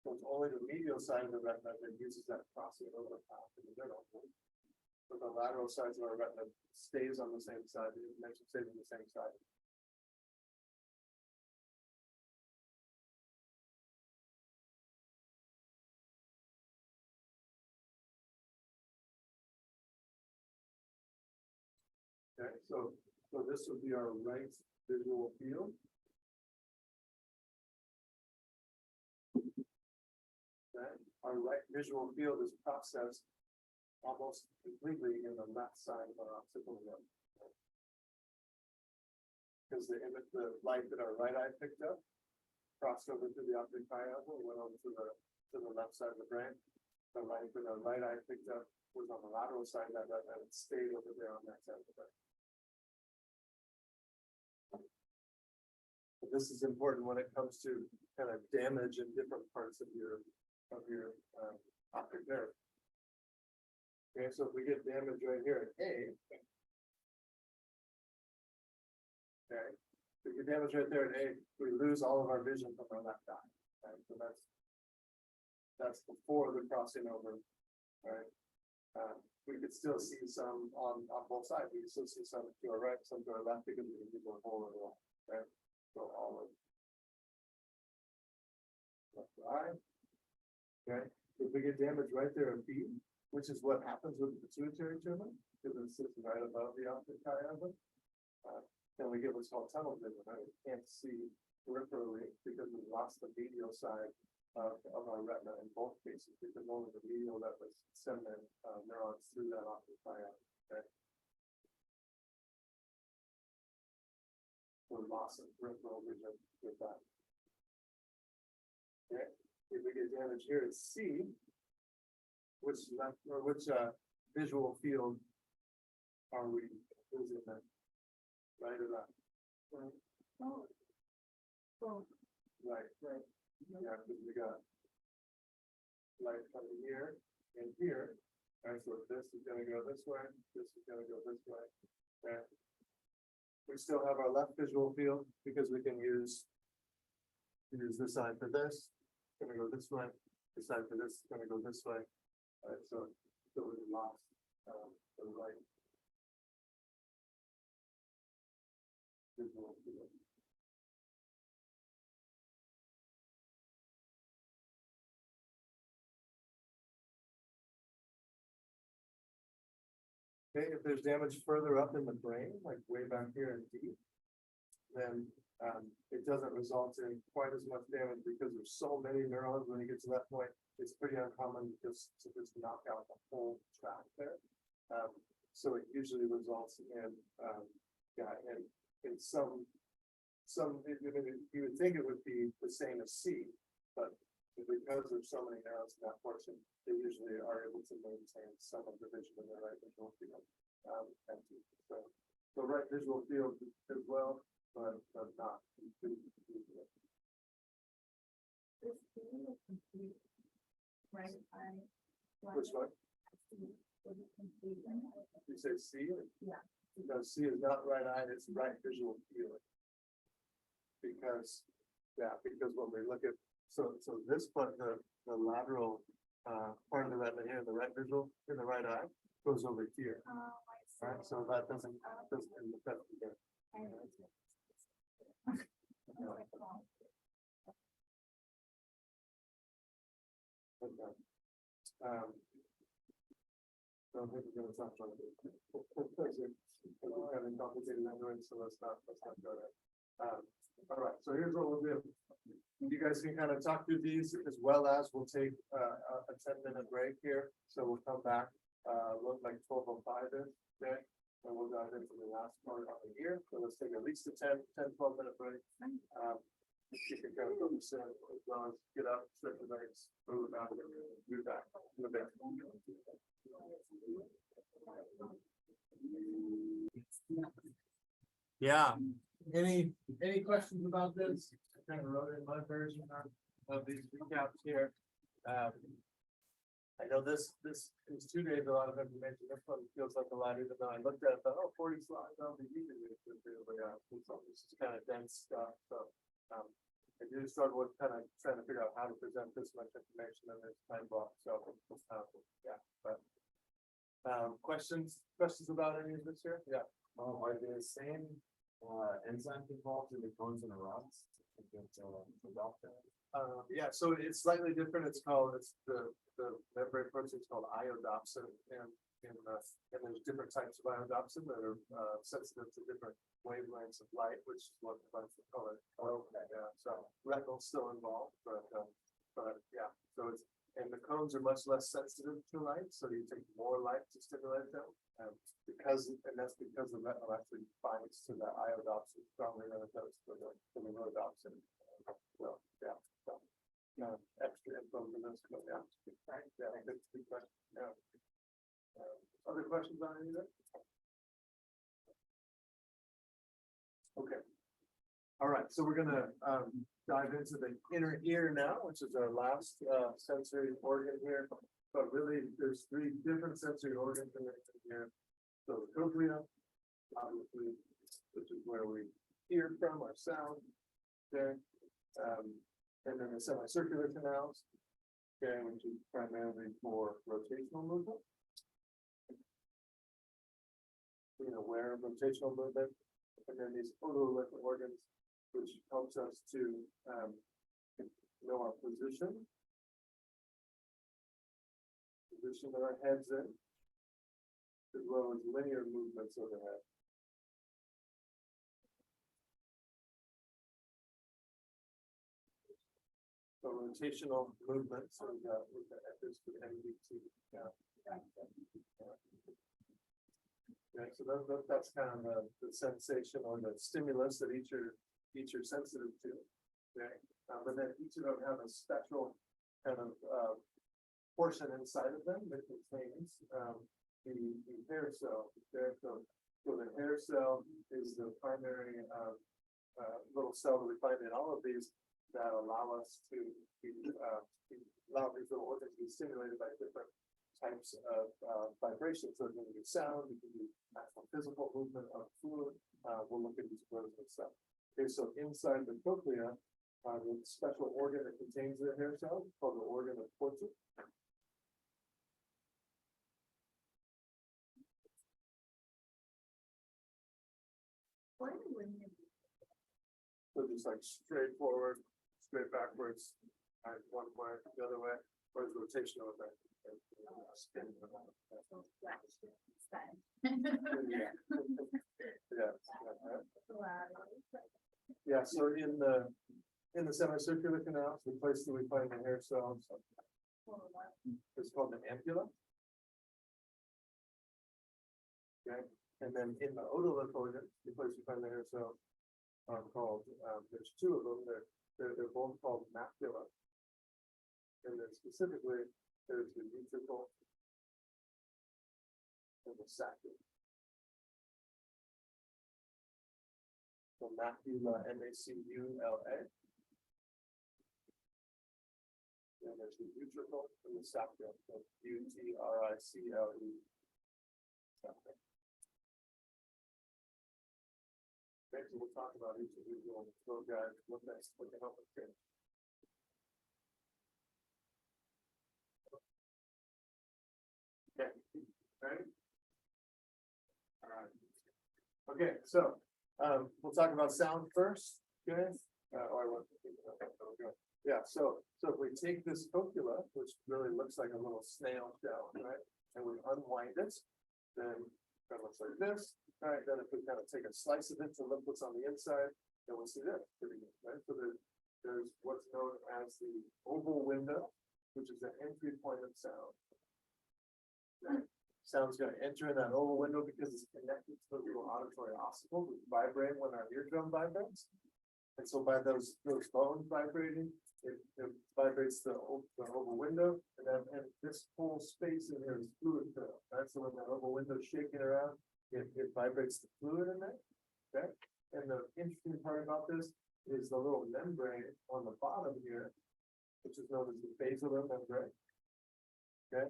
So it's only the medial side of the retina that uses that crossing over path in the middle. But the lateral sides of our retina stays on the same side, the information stays on the same side. Okay, so this would be our right visual field. Okay, our right visual field is processed almost completely in the left side of our occipital lobe. Because the light that our right eye picked up crossed over through the optic chiasm and went over to the left side of the brain. The light that our right eye picked up was on the lateral side of that retina and it stayed over there on that side of the brain. But this is important when it comes to kind of damage in different parts of your optic nerve. Okay, so if we get damage right here at A, okay, we get damage right there at A, we lose all of our vision from our left eye, right? So that's before the crossing over, right? We could still see some on both sides, we can still see some to our right, some to our left, because we can do a whole of all, right? So all of left eye. Okay, if we get damage right there at B, which is what happens with the pituitary tumor, because it sits right above the optic chiasm, then we get what's called tunnel vision, right? We can't see peripherally because we lost the medial side of our retina in both cases, because only the medial that was sending neurons through that optic chiasm, okay? So loss of peripheral vision with that. Okay, if we get damage here at C, which left or which visual field are we losing then? Right or left? Oh. Right. Yeah, because we got light coming here and here. All right, so this is gonna go this way, this is gonna go this way. Okay. We still have our left visual field because we can use this side for this. It's gonna go this way. This side for this is gonna go this way. All right, so we lost the right visual field. Okay, if there's damage further up in the brain, like way back here in D, then it doesn't result in quite as much damage because there's so many neurons when you get to that point. It's pretty uncommon to just knock out the whole tract there. So it usually results in in some you would think it would be the same as C, but because there's so many neurons in that portion, they usually are able to maintain some of the vision in the right visual field. So the right visual field as well, but not completely. This being a complete right eye. Which one? You say C? Yeah. No, C is not right eye, it's right visual field. Because when we look at so this part, the lateral part of the retina here, the right visual in the right eye goes over here. Right, so that doesn't affect the don't think we're gonna talk about it. We're having complicated numbers, so let's not go there. All right, so here's what we'll do. You guys can kind of talk through these as well as we'll take a 10-minute break here. So we'll come back, look like 12:05-ish, okay? And we'll dive into the last part of the year. So let's take at least a 12-minute break. You can kind of focus in as well as get up, stretch your legs, move back, move back in a bit. Yeah. Any questions about this? I kind of wrote in my version of these recaps here. I know this is 2 days, a lot of information. This one feels like a lot, even though I looked at it, thought, oh, 40 slides, that'll be easy to do. But yeah, this is kind of dense stuff. So I do struggle with kind of trying to figure out how to present this much information in this time block. So yeah, but questions about any of this here? Yeah. Are they the same enzymes involved in the cones and the rods? Yeah, so it's slightly different. It's the membrane protein is called iodopsin, and there's different types of iodopsin that are sensitive to different wavelengths of light, which is what provides the color. Okay, yeah. So retinal's still involved, but yeah. So and the cones are much less sensitive to light, so you take more light to stimulate them. That's because the retinal actually binds to the iodopsin stronger than it does to the rhodopsin. So yeah, so extra info for this, but yeah, yeah, good question. Yeah. Other questions on any of that? Okay. All right, so we're gonna dive into the inner ear now, which is our last sensory organ here. But really, there's 3 different sensory organs in the ear. So the cochlea, obviously, which is where we hear from our sound. Okay, and then the semicircular canals. Okay, which is primarily for rotational movement. Being aware of rotational movement, and then these otolithic organs, which helps us to know our position that our heads in, as well as linear movements of the head. So rotational movements, so with the efforts for MDT. Yeah. Yeah, so that's kind of the sensation or the stimulus that each are sensitive to. Okay, but then each of them have a special kind of portion inside of them that contains the hair cell. Okay, so the hair cell is the primary little cell that we find in all of these that allow us to allow these little organs to be stimulated by different types of vibrations. So it can be sound, it can be actual physical movement of fluid. We'll look at these words and stuff. Okay, so inside the cochlea, the special organ that contains the hair cell is called the organ of Porter. So just like straight forward, straight backwards, and one way, the other way, or is rotational effect? Spin. Yeah, so in the semicircular canals, the place that we find the hair cells is called the ampulla. Okay, and then in the otolith organ, the place you find the hair cells are called, there's two of them, they're both called macula. And then specifically, there's the neutrophil and the sacula. So macula, M-A-C-U-L-A. And there's the neutrophil and the sacula, so U-T-R-I-C-L-E. Okay, so we'll talk about each of these little guys, what they help us get. Okay, ready? All right. Okay, so we'll talk about sound first, okay? Yeah, so if we take this cochlea, which really looks like a little snail shell, right? And we unwind it, then it kind of looks like this. All right, then if we kind of take a slice of it to look what's on the inside, then we'll see that pretty good, right? So there's what's known as the oval window, which is the entry point of sound. Okay. Sound's going to enter in that oval window because it's connected to the little auditory ossicles which vibrate when our eardrum vibrates. And so by those bones vibrating, it vibrates the oval window, and this whole space in here is fluid filled. Right? So when that oval window is shaking around, it vibrates the fluid in there. Okay. And the interesting part about this is the little membrane on the bottom here, which is known as the basilar membrane. Okay.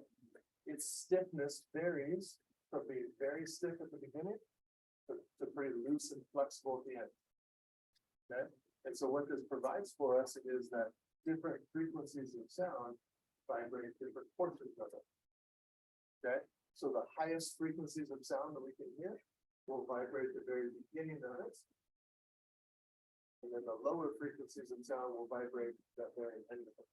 Its stiffness varies from being very stiff at the beginning to pretty loose and flexible at the end. Okay. And so what this provides for us is that different frequencies of sound vibrate different portions of it. Okay. So the highest frequencies of sound that we can hear will vibrate at the very beginning of it. And then the lower frequencies of sound will vibrate at the very end of it.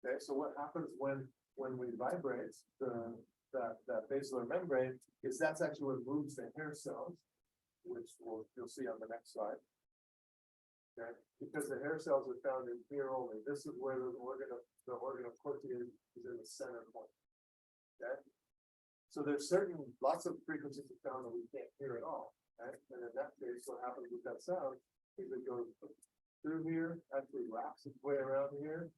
Okay, so what happens when we vibrate that basilar membrane is that's actually what moves the hair cells, which you'll see on the next slide. Okay, because the hair cells are found in here only. This is where the organ of Corti is in the center point. Okay, so there's lots of frequencies of sound that we can't hear at all. Okay, and in that case, what happens with that sound is it goes through here, actually wraps its way around here,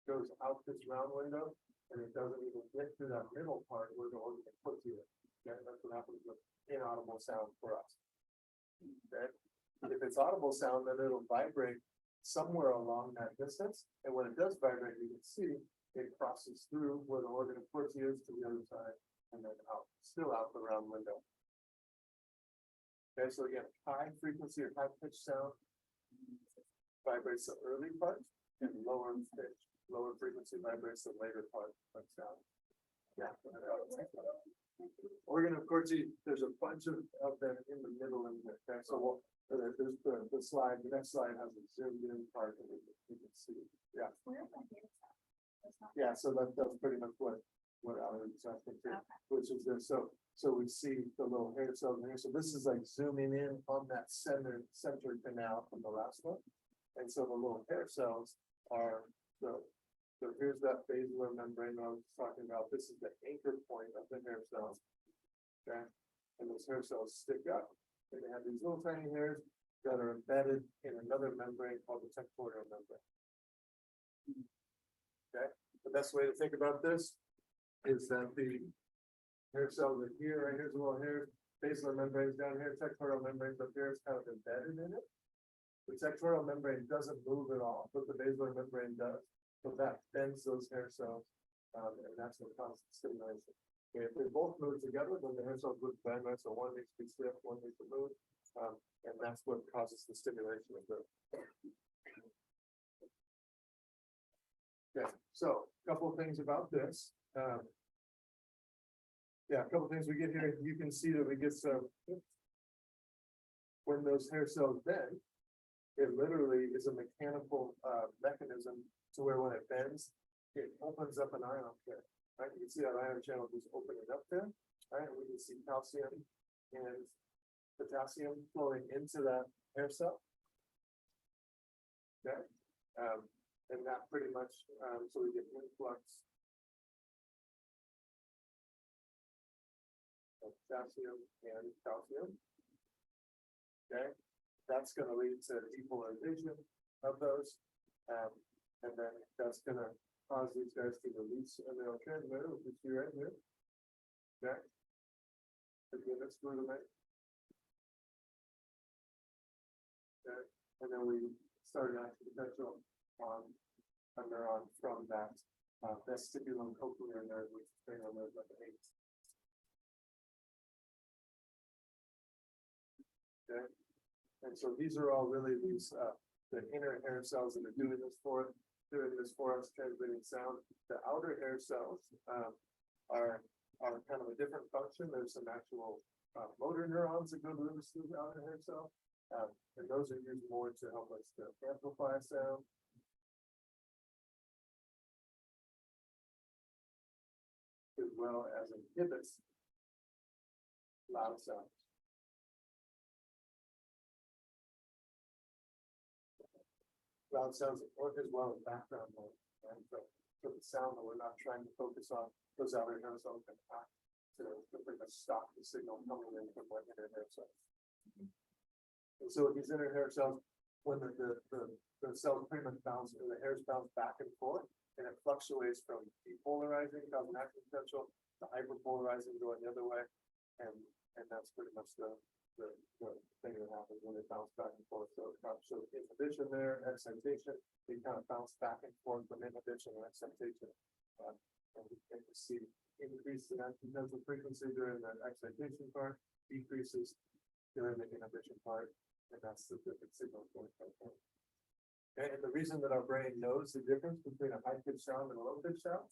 goes out this round window, and it doesn't even get to that middle part where the organ of Corti is. Okay, that's what happens with inaudible sound for us. Okay. If it's audible sound, then it'll vibrate somewhere along that distance. And when it does vibrate, you can see it crosses through where the organ of Corti is to the other side, and then out, still out the round window. Okay, so again, high frequency or high pitch sound vibrates the early part, and lower pitch, lower frequency vibrates the later part of sound. Yeah. Organ of Corti, there's a bunch of them in the middle in there, okay, so we'll, there's the slide, the next slide has a zoomed in part that you can see, yeah. Where's my data set? That's not- Yeah, so that's pretty much what I was thinking, Okay. which is this, so we see the little hair cells in here, so this is like zooming in on that center canal from the last one. And so the little hair cells are, so here's that basilar membrane I was talking about, this is the anchor point of the hair cells. Okay, and those hair cells stick up, and they have these little tiny hairs that are embedded in another membrane called the tectorial membrane. Okay, the best way to think about this is that the hair cells are here, right here's a little hair, basilar membranes down here, tectorial membranes up here, it's kind of embedded in it. The tectorial membrane doesn't move at all, but the basilar membrane does, so that bends those hair cells, and that's what causes stimulation. Okay, if they both move together, then the hair cells would bend, right, so one needs to be stiff, one needs to move, and that's what causes the stimulation of the. Okay, so a couple of things about this. Yeah, a couple of things we get here, you can see that we get some. When those hair cells bend, it literally is a mechanical mechanism to where when it bends, it opens up an ion there, right? You can see that ion channel just opening up there, right? And we can see calcium and potassium flowing into that hair cell. Okay, and that pretty much, so we get influx of potassium and calcium. Okay, that's going to lead to depolarization of those, and then that's going to cause these guys to release a neurotransmitter, which is here right here. Okay, again, that's glutamate. Okay, and then we start an action potential on a neuron from that vestibulum cochlear nerve, which is cranial nerve number 8. Okay, and so these are all really these the inner hair cells that are doing this for us, transmitting sound. The outer hair cells are kind of a different function. There's some actual motor neurons that go to the outer hair cell, and those are used more to help us to amplify sound. As well as inhibits loud sounds. Loud sounds as well as background noise, right? So the sound that we're not trying to focus on, those outer hair cells can act to pretty much stop the signal coming in from the inner hair cells. And so these inner hair cells, when the cells pretty much bounce, and the hairs bounce back and forth, and it fluctuates from depolarizing, causing action potential, to hyperpolarizing going the other way, and that's pretty much the thing that happens when they bounce back and forth. So inhibition there, excitation, they kind of bounce back and forth from inhibition and excitation. And we can see increase in action potential frequency during the excitation part, decreases during the inhibition part, and that's the different signal going from. And the reason that our brain knows the difference between a high pitch sound and a low pitch sound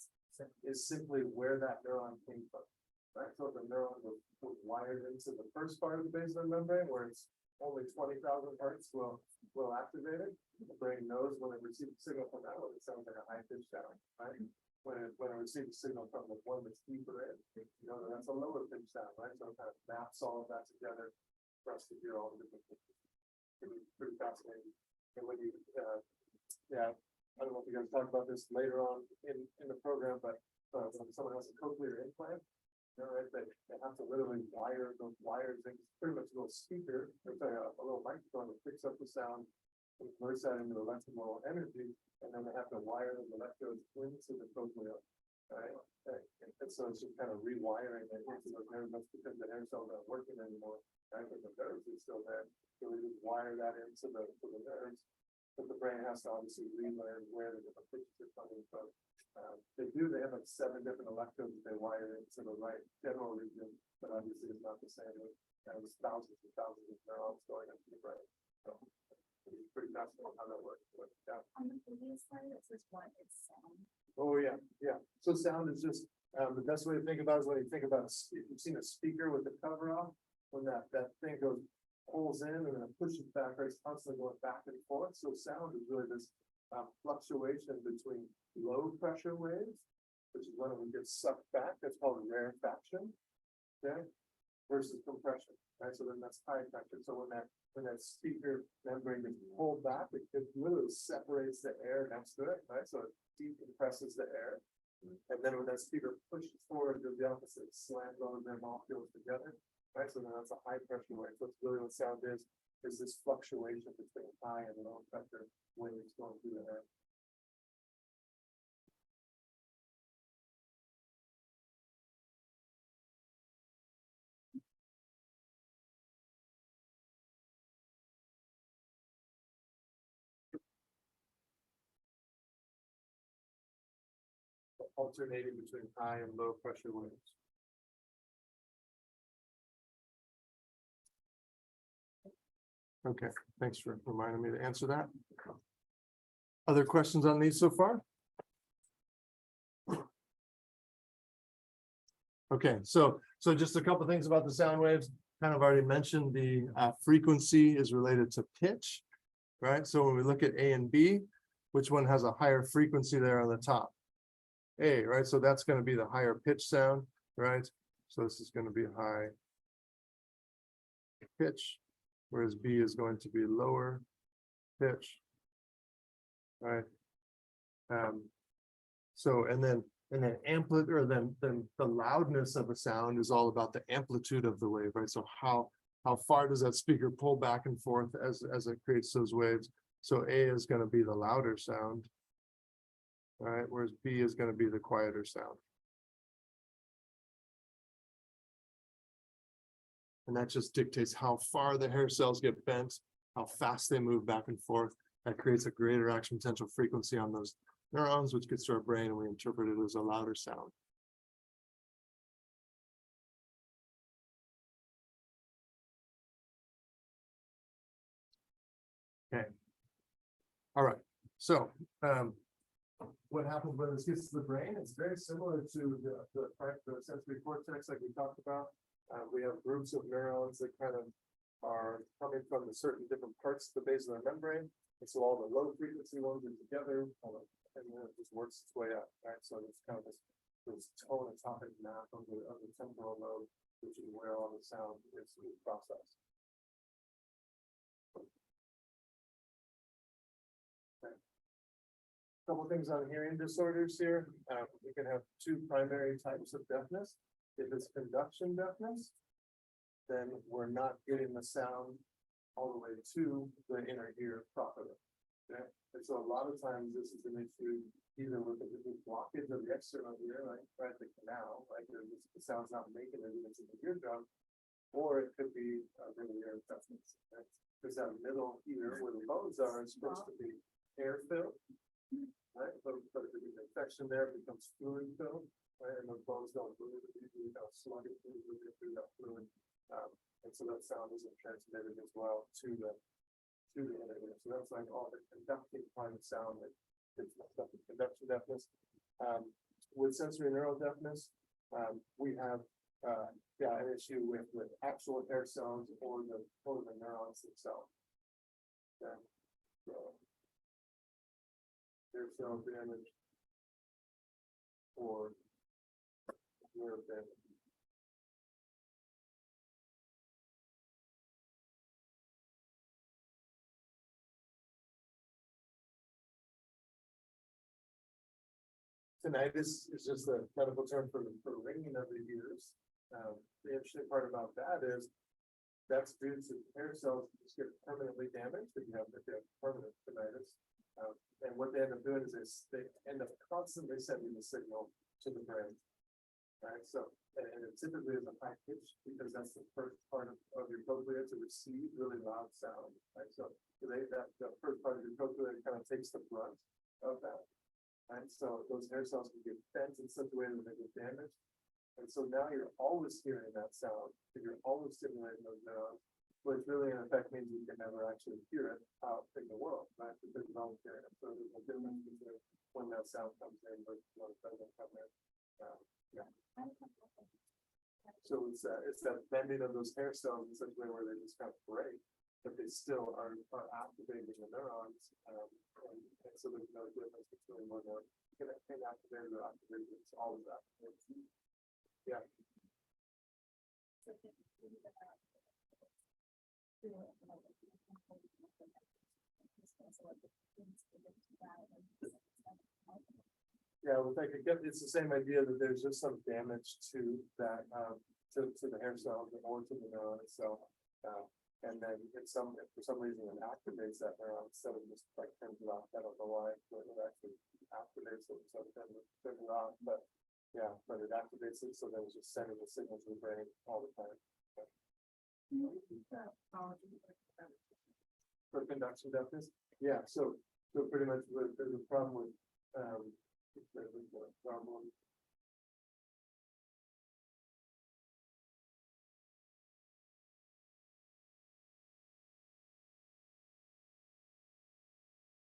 is simply where that neuron came from. Right, so the neuron was wired into the first part of the basilar membrane, where it's only 20,000 hertz will activate it. The brain knows when it receives a signal from that one, it sounds like a high pitch sound, right? When it receives a signal from the one that's deeper in, you know that's a lower pitch sound, right? So it kind of maps all of that together for us to hear all the different things. Pretty fascinating. And when you, yeah, I don't know if you guys talk about this later on in the program, but when someone has a cochlear implant. Right, they have to literally wire those wires. They pretty much a little speaker, or sorry, a little microphone that picks up the sound, converts that into electrical energy, and then they have to wire those electrodes into the cochlea. Right, and so it's just kind of rewiring it into those nerves. That's because the hair cells aren't working anymore. Right, but the nerves are still there, so we just wire that into the nerves. But the brain has to obviously relearn where the different pitches are coming from. They have like 7 different electrodes they wire into the right general region, but obviously it's not the same. There's thousands and thousands of neurons going into the brain. So it's pretty fascinating how that works. But, yeah. On the previous slide, it says what is sound. Oh, yeah, yeah. So sound is just, the best way to think about it is when you think about, you've seen a speaker with the cover off, when that thing goes, pulls in and then it pushes back, right? It's constantly going back and forth. So sound is really this fluctuation between low pressure waves, which is when we get sucked back, that's called rarefaction, okay? Versus compression, right? So then that's high pressure. So when that speaker membrane gets pulled back, it literally separates the air next to it, right? So it decompresses the air. And then when that speaker pushes forward, does the opposite, slams all of their molecules together, right? So then that's a high pressure wave. So it's really what sound is this fluctuation between high and low pressure waves going through the air. Alternating between high and low pressure waves. Okay, thanks for reminding me to answer that. Other questions on these so far? Okay, so just a couple things about the sound waves. Kind of already mentioned the frequency is related to pitch, right? So when we look at A and B, which one has a higher frequency there on the top? A, right? So that's going to be the higher pitch sound, right? So this is going to be high pitch, whereas B is going to be lower pitch, right? So and then amplitude, or then the loudness of a sound is all about the amplitude of the wave, right? So how far does that speaker pull back and forth as it creates those waves? So A is going to be the louder sound, right? Whereas B is going to be the quieter sound. And that just dictates how far the hair cells get bent, how fast they move back and forth. That creates a greater action potential frequency on those neurons, which gets to our brain, and we interpret it as a louder sound. Okay. All right. So what happens when this gets to the brain? It's very similar to the sensory cortex, like we talked about. We have groups of neurons that kind of are coming from the certain different parts of the base of the membrane. And so all the low frequency ones are together, and then it just works its way up, right? So it's kind of this tone-atopic map of the temporal lobe, which is where all the sound is processed. Okay. Couple things on hearing disorders here. We can have 2 primary types of deafness. If it's conduction deafness, then we're not getting the sound all the way to the inner ear properly. Okay, and so a lot of times this is an issue either with the blockage of the external ear, right, the canal, like the sound's not making it into the eardrum, or it could be really ear infections. Right? Because that middle ear where the bones are is supposed to be air filled, right? But if there's an infection there, it becomes fluid filled, right? And the bones don't move, usually sluggish moving through that fluid. And so that sound isn't transmitted as well to the inner ear. So that's like all the conducting part of sound that gets messed up with conduction deafness. With sensory neural deafness, we have an issue with actual hair cells or the neurons themselves. Okay. So hair cell damage or nerve damage. Tinnitus is just a medical term for ringing of the ears. The interesting part about that is that's due to hair cells just get permanently damaged if you have permanent tinnitus. And what they end up doing is they end up constantly sending the signal to the brain. Right. So, and it typically is a high pitch because that's the first part of your cochlea to receive really loud sound. Right. So the first part of your cochlea kind of takes the brunt of that. And so those hair cells can get bent in such a way that they get damaged. And so now you're always hearing that sound, and you're always stimulating those neurons, which really in effect means you can never actually hear it out in the world, right? Because you're always hearing it. So there's a difference between when that sound comes in versus when it doesn't come in. Yeah. So it's that bending of those hair cells in such a way where they just kind of break, but they still are activating the neurons. And so there's no difference between when they're inactivated or activated. It's all of that. Yeah. Yeah, well, I could get, it's the same idea that there's just some damage to that, to the hair cells or to the neuron itself. And then if for some reason it activates that neuron instead of just like turns it off, I don't know why, but it actually activates it, so it turns it off, but yeah, but it activates it, so then it's just sending the signal to the brain all the time. For conduction deafness, yeah, so pretty much there's a problem with, there's a problem.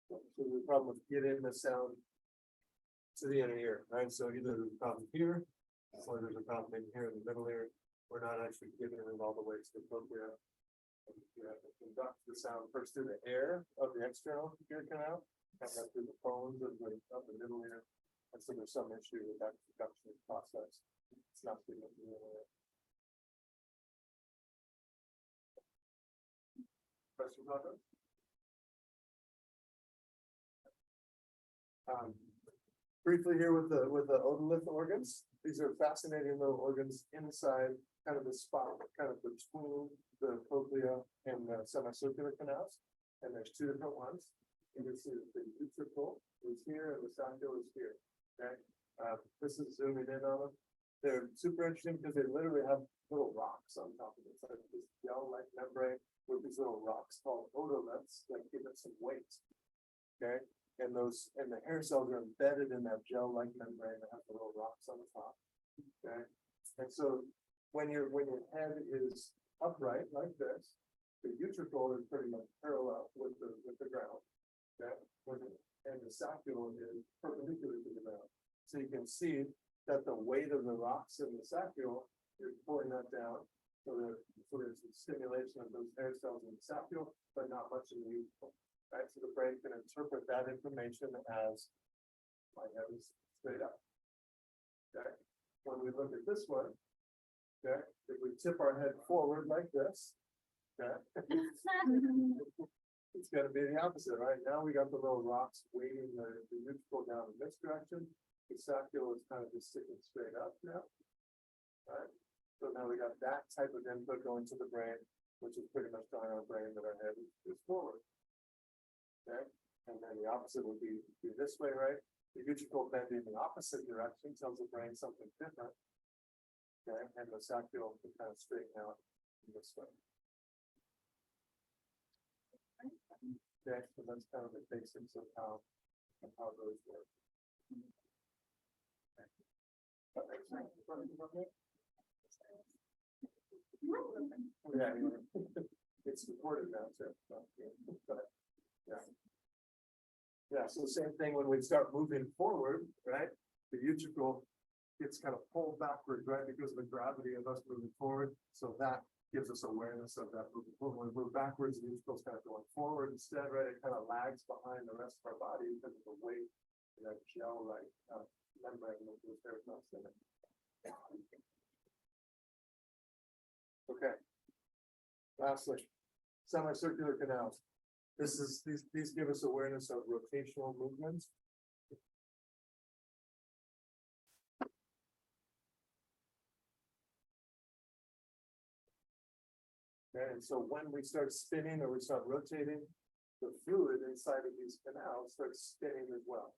So there's a problem with getting the sound to the inner ear, right? So either there's a problem here, or there's a problem in here in the middle ear. We're not actually giving it all the way to the cochlea. You have to conduct the sound first through the air of the external ear canal, and then through the bones of the middle ear. And so there's some issue with that conduction process. It's not getting it to the inner ear. Questions about that? Briefly here with the otolith organs. These are fascinating little organs inside kind of the spot, kind of between the cochlea and the semicircular canals. And there's two different ones. You can see that the utricle is here and the saccule is here. Okay. This is zooming in on them. They're super interesting because they literally have little rocks on top of it. It's like this gel-like membrane with these little rocks called otoliths that give it some weight. Okay. And the hair cells are embedded in that gel-like membrane that has the little rocks on the top. Okay. And so when your head is upright like this, the utricle is pretty much parallel with the ground. Okay. And the saccule is perpendicular to the ground. So you can see that the weight of the rocks in the saccule is pulling that down. So there's some stimulation of those hair cells in the saccule, but not much in the utricle. Right, so the brain can interpret that information as my head is straight up. Okay, when we look at this one, okay, if we tip our head forward like this, okay, it's going to be the opposite, right? Now we got the little rocks weighting the utricle down in this direction. The saccule is kind of just sticking straight up now. Right, so now we got that type of input going to the brain, which is pretty much telling our brain that our head is forward. Okay, and then the opposite would be this way, right? The utricle bending in the opposite direction tells the brain something different. Okay, and the saccule can kind of straighten out in this way. Okay, so that's kind of the basics of how those work. Yeah, it's recorded now too. Yeah. Yeah, so same thing when we start moving forward, right? The utricle gets kind of pulled backwards, right? Because of the gravity of us moving forward. So that gives us awareness of that moving forward. When we move backwards, the utricle's kind of going forward instead, right? It kind of lags behind the rest of our body because of the weight of that gel-like membrane with those hair cells in it. Okay. Lastly, semicircular canals. These give us awareness of rotational movements. Okay, and so when we start spinning or we start rotating, the fluid inside of these canals starts spinning as well.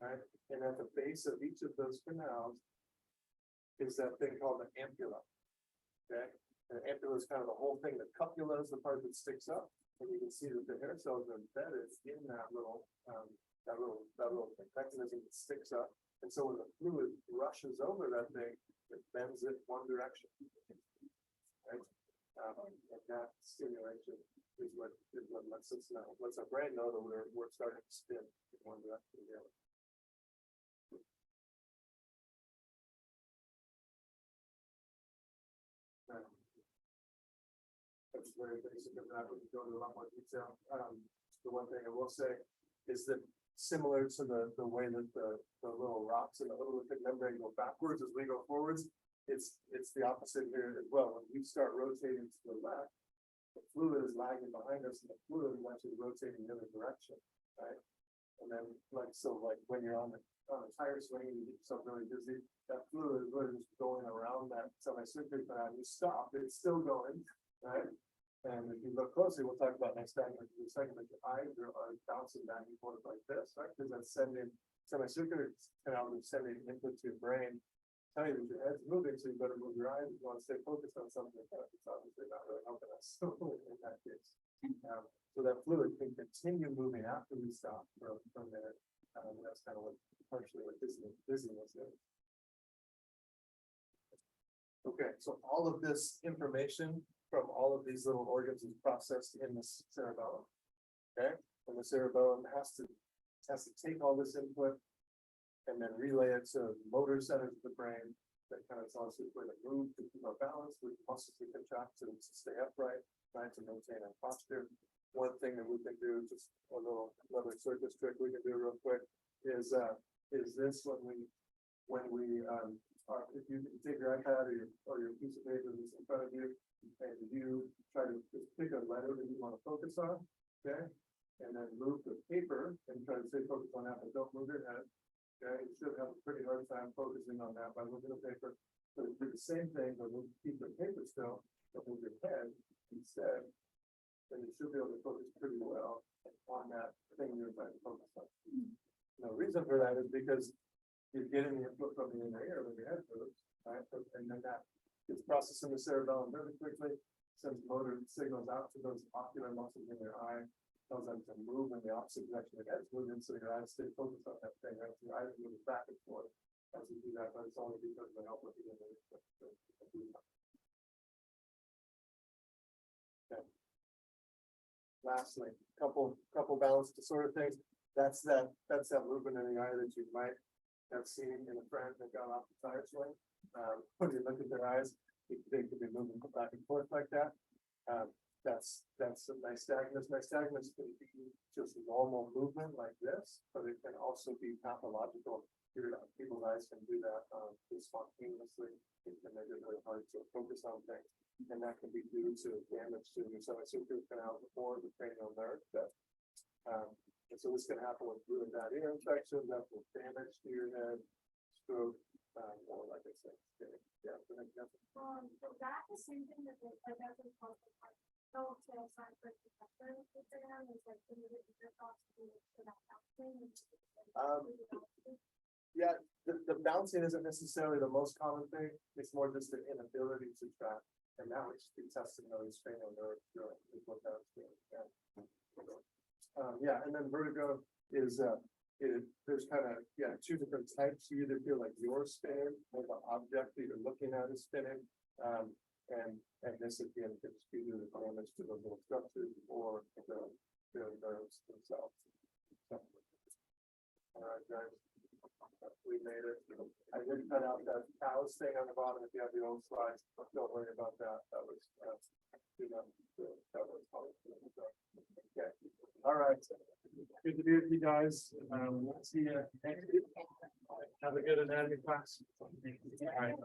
Right? And at the base of each of those canals is that thing called the ampulla. Okay, and the ampulla is kind of the whole thing. The cupula is the part that sticks up. And you can see that the hair cells are embedded in that little that little mechanism that sticks up. And so when the fluid rushes over that thing, it bends it one direction. Right? And that stimulation is what lets us know, lets our brain know that we're starting to spin in one direction or the other. That's very basic of that. We can go into a lot more detail. The one thing I will say is that similar to the way that the little rocks in the little membrane go backwards as we go forwards, it's the opposite here as well. When we start rotating to the left, the fluid is lagging behind us, and the fluid is actually rotating the other direction, right? And then, like when you're on a tire swing and you get yourself really dizzy, that fluid is really just going around that semicircular canal. You stop, it's still going, right? And if you look closely, we'll talk about next time in a second, but your eyes are bouncing back and forth like this, right? Because that's sending semicircular canal is sending input to your brain, tell you that your head's moving, so you better move your eyes if you want to stay focused on something. It's obviously not really helping us in that case. So that fluid can continue moving after we stop from there. That's kind of what partially what dizziness is. Okay, so all of this information from all of these little organs is processed in the cerebellum. Okay, and the cerebellum has to take all this input and then relay it to motor centers of the brain that kind of tells us where to move to keep our balance, which muscles to contract to stay upright, right, to maintain our posture. One thing that we can do, just a little another circus trick we can do real quick, is this when we if you take your iPad or your piece of paper that's in front of you, and you try to just pick a letter that you want to focus on, okay, and then move the paper and try to stay focused on that, but don't move your head. Okay, you should have a pretty hard time focusing on that by moving the paper. But do the same thing, but keep the paper still, but move your head instead, then you should be able to focus pretty well on that thing you're trying to focus on. The reason for that is because you're getting the input from the inner ear when your head moves, right? And then that gets processed in the cerebellum very quickly, sends motor signals out to those ocular muscles in your eye, tells them to move in the opposite direction the head's moving, so your eyes stay focused on that thing, right? So your eyes move back and forth as you do that, but it's only because of the help of the inner ear. Okay. Lastly, couple balance disorder things. That's that movement in the eye that you might have seen in a friend that got off the tire swing. When you look at their eyes, they could be moving back and forth like that. That's a nystagmus. Nystagmus can be just normal movement like this, but it can also be pathological. People's eyes can do that spontaneously. It can make it really hard to focus on things, and that can be due to damage to your semicircular canal before the cranial nerve. And so this can happen with really bad ear infection, that will damage to your head, stroke, or like I said, yeah. So that the same thing that that's called no sales sign for exam is like your thoughts for that bouncing. Yeah, the bouncing isn't necessarily the most common thing. It's more just the inability to track, and that would be testing those cranial nerves. Is what that's doing. Yeah, and then vertigo is there's kind of two different types. You either feel like you're spinning, or the object that you're looking at is spinning, and this again can just be due to damage to those little structures or the nerves themselves. So, all right, guys, we made it. I did cut out that cows thing on the bottom. If you have the old slides, don't worry about that. That was okay. All right. Good to be with you guys. We'll see you next week. Have a good anatomy class. All right.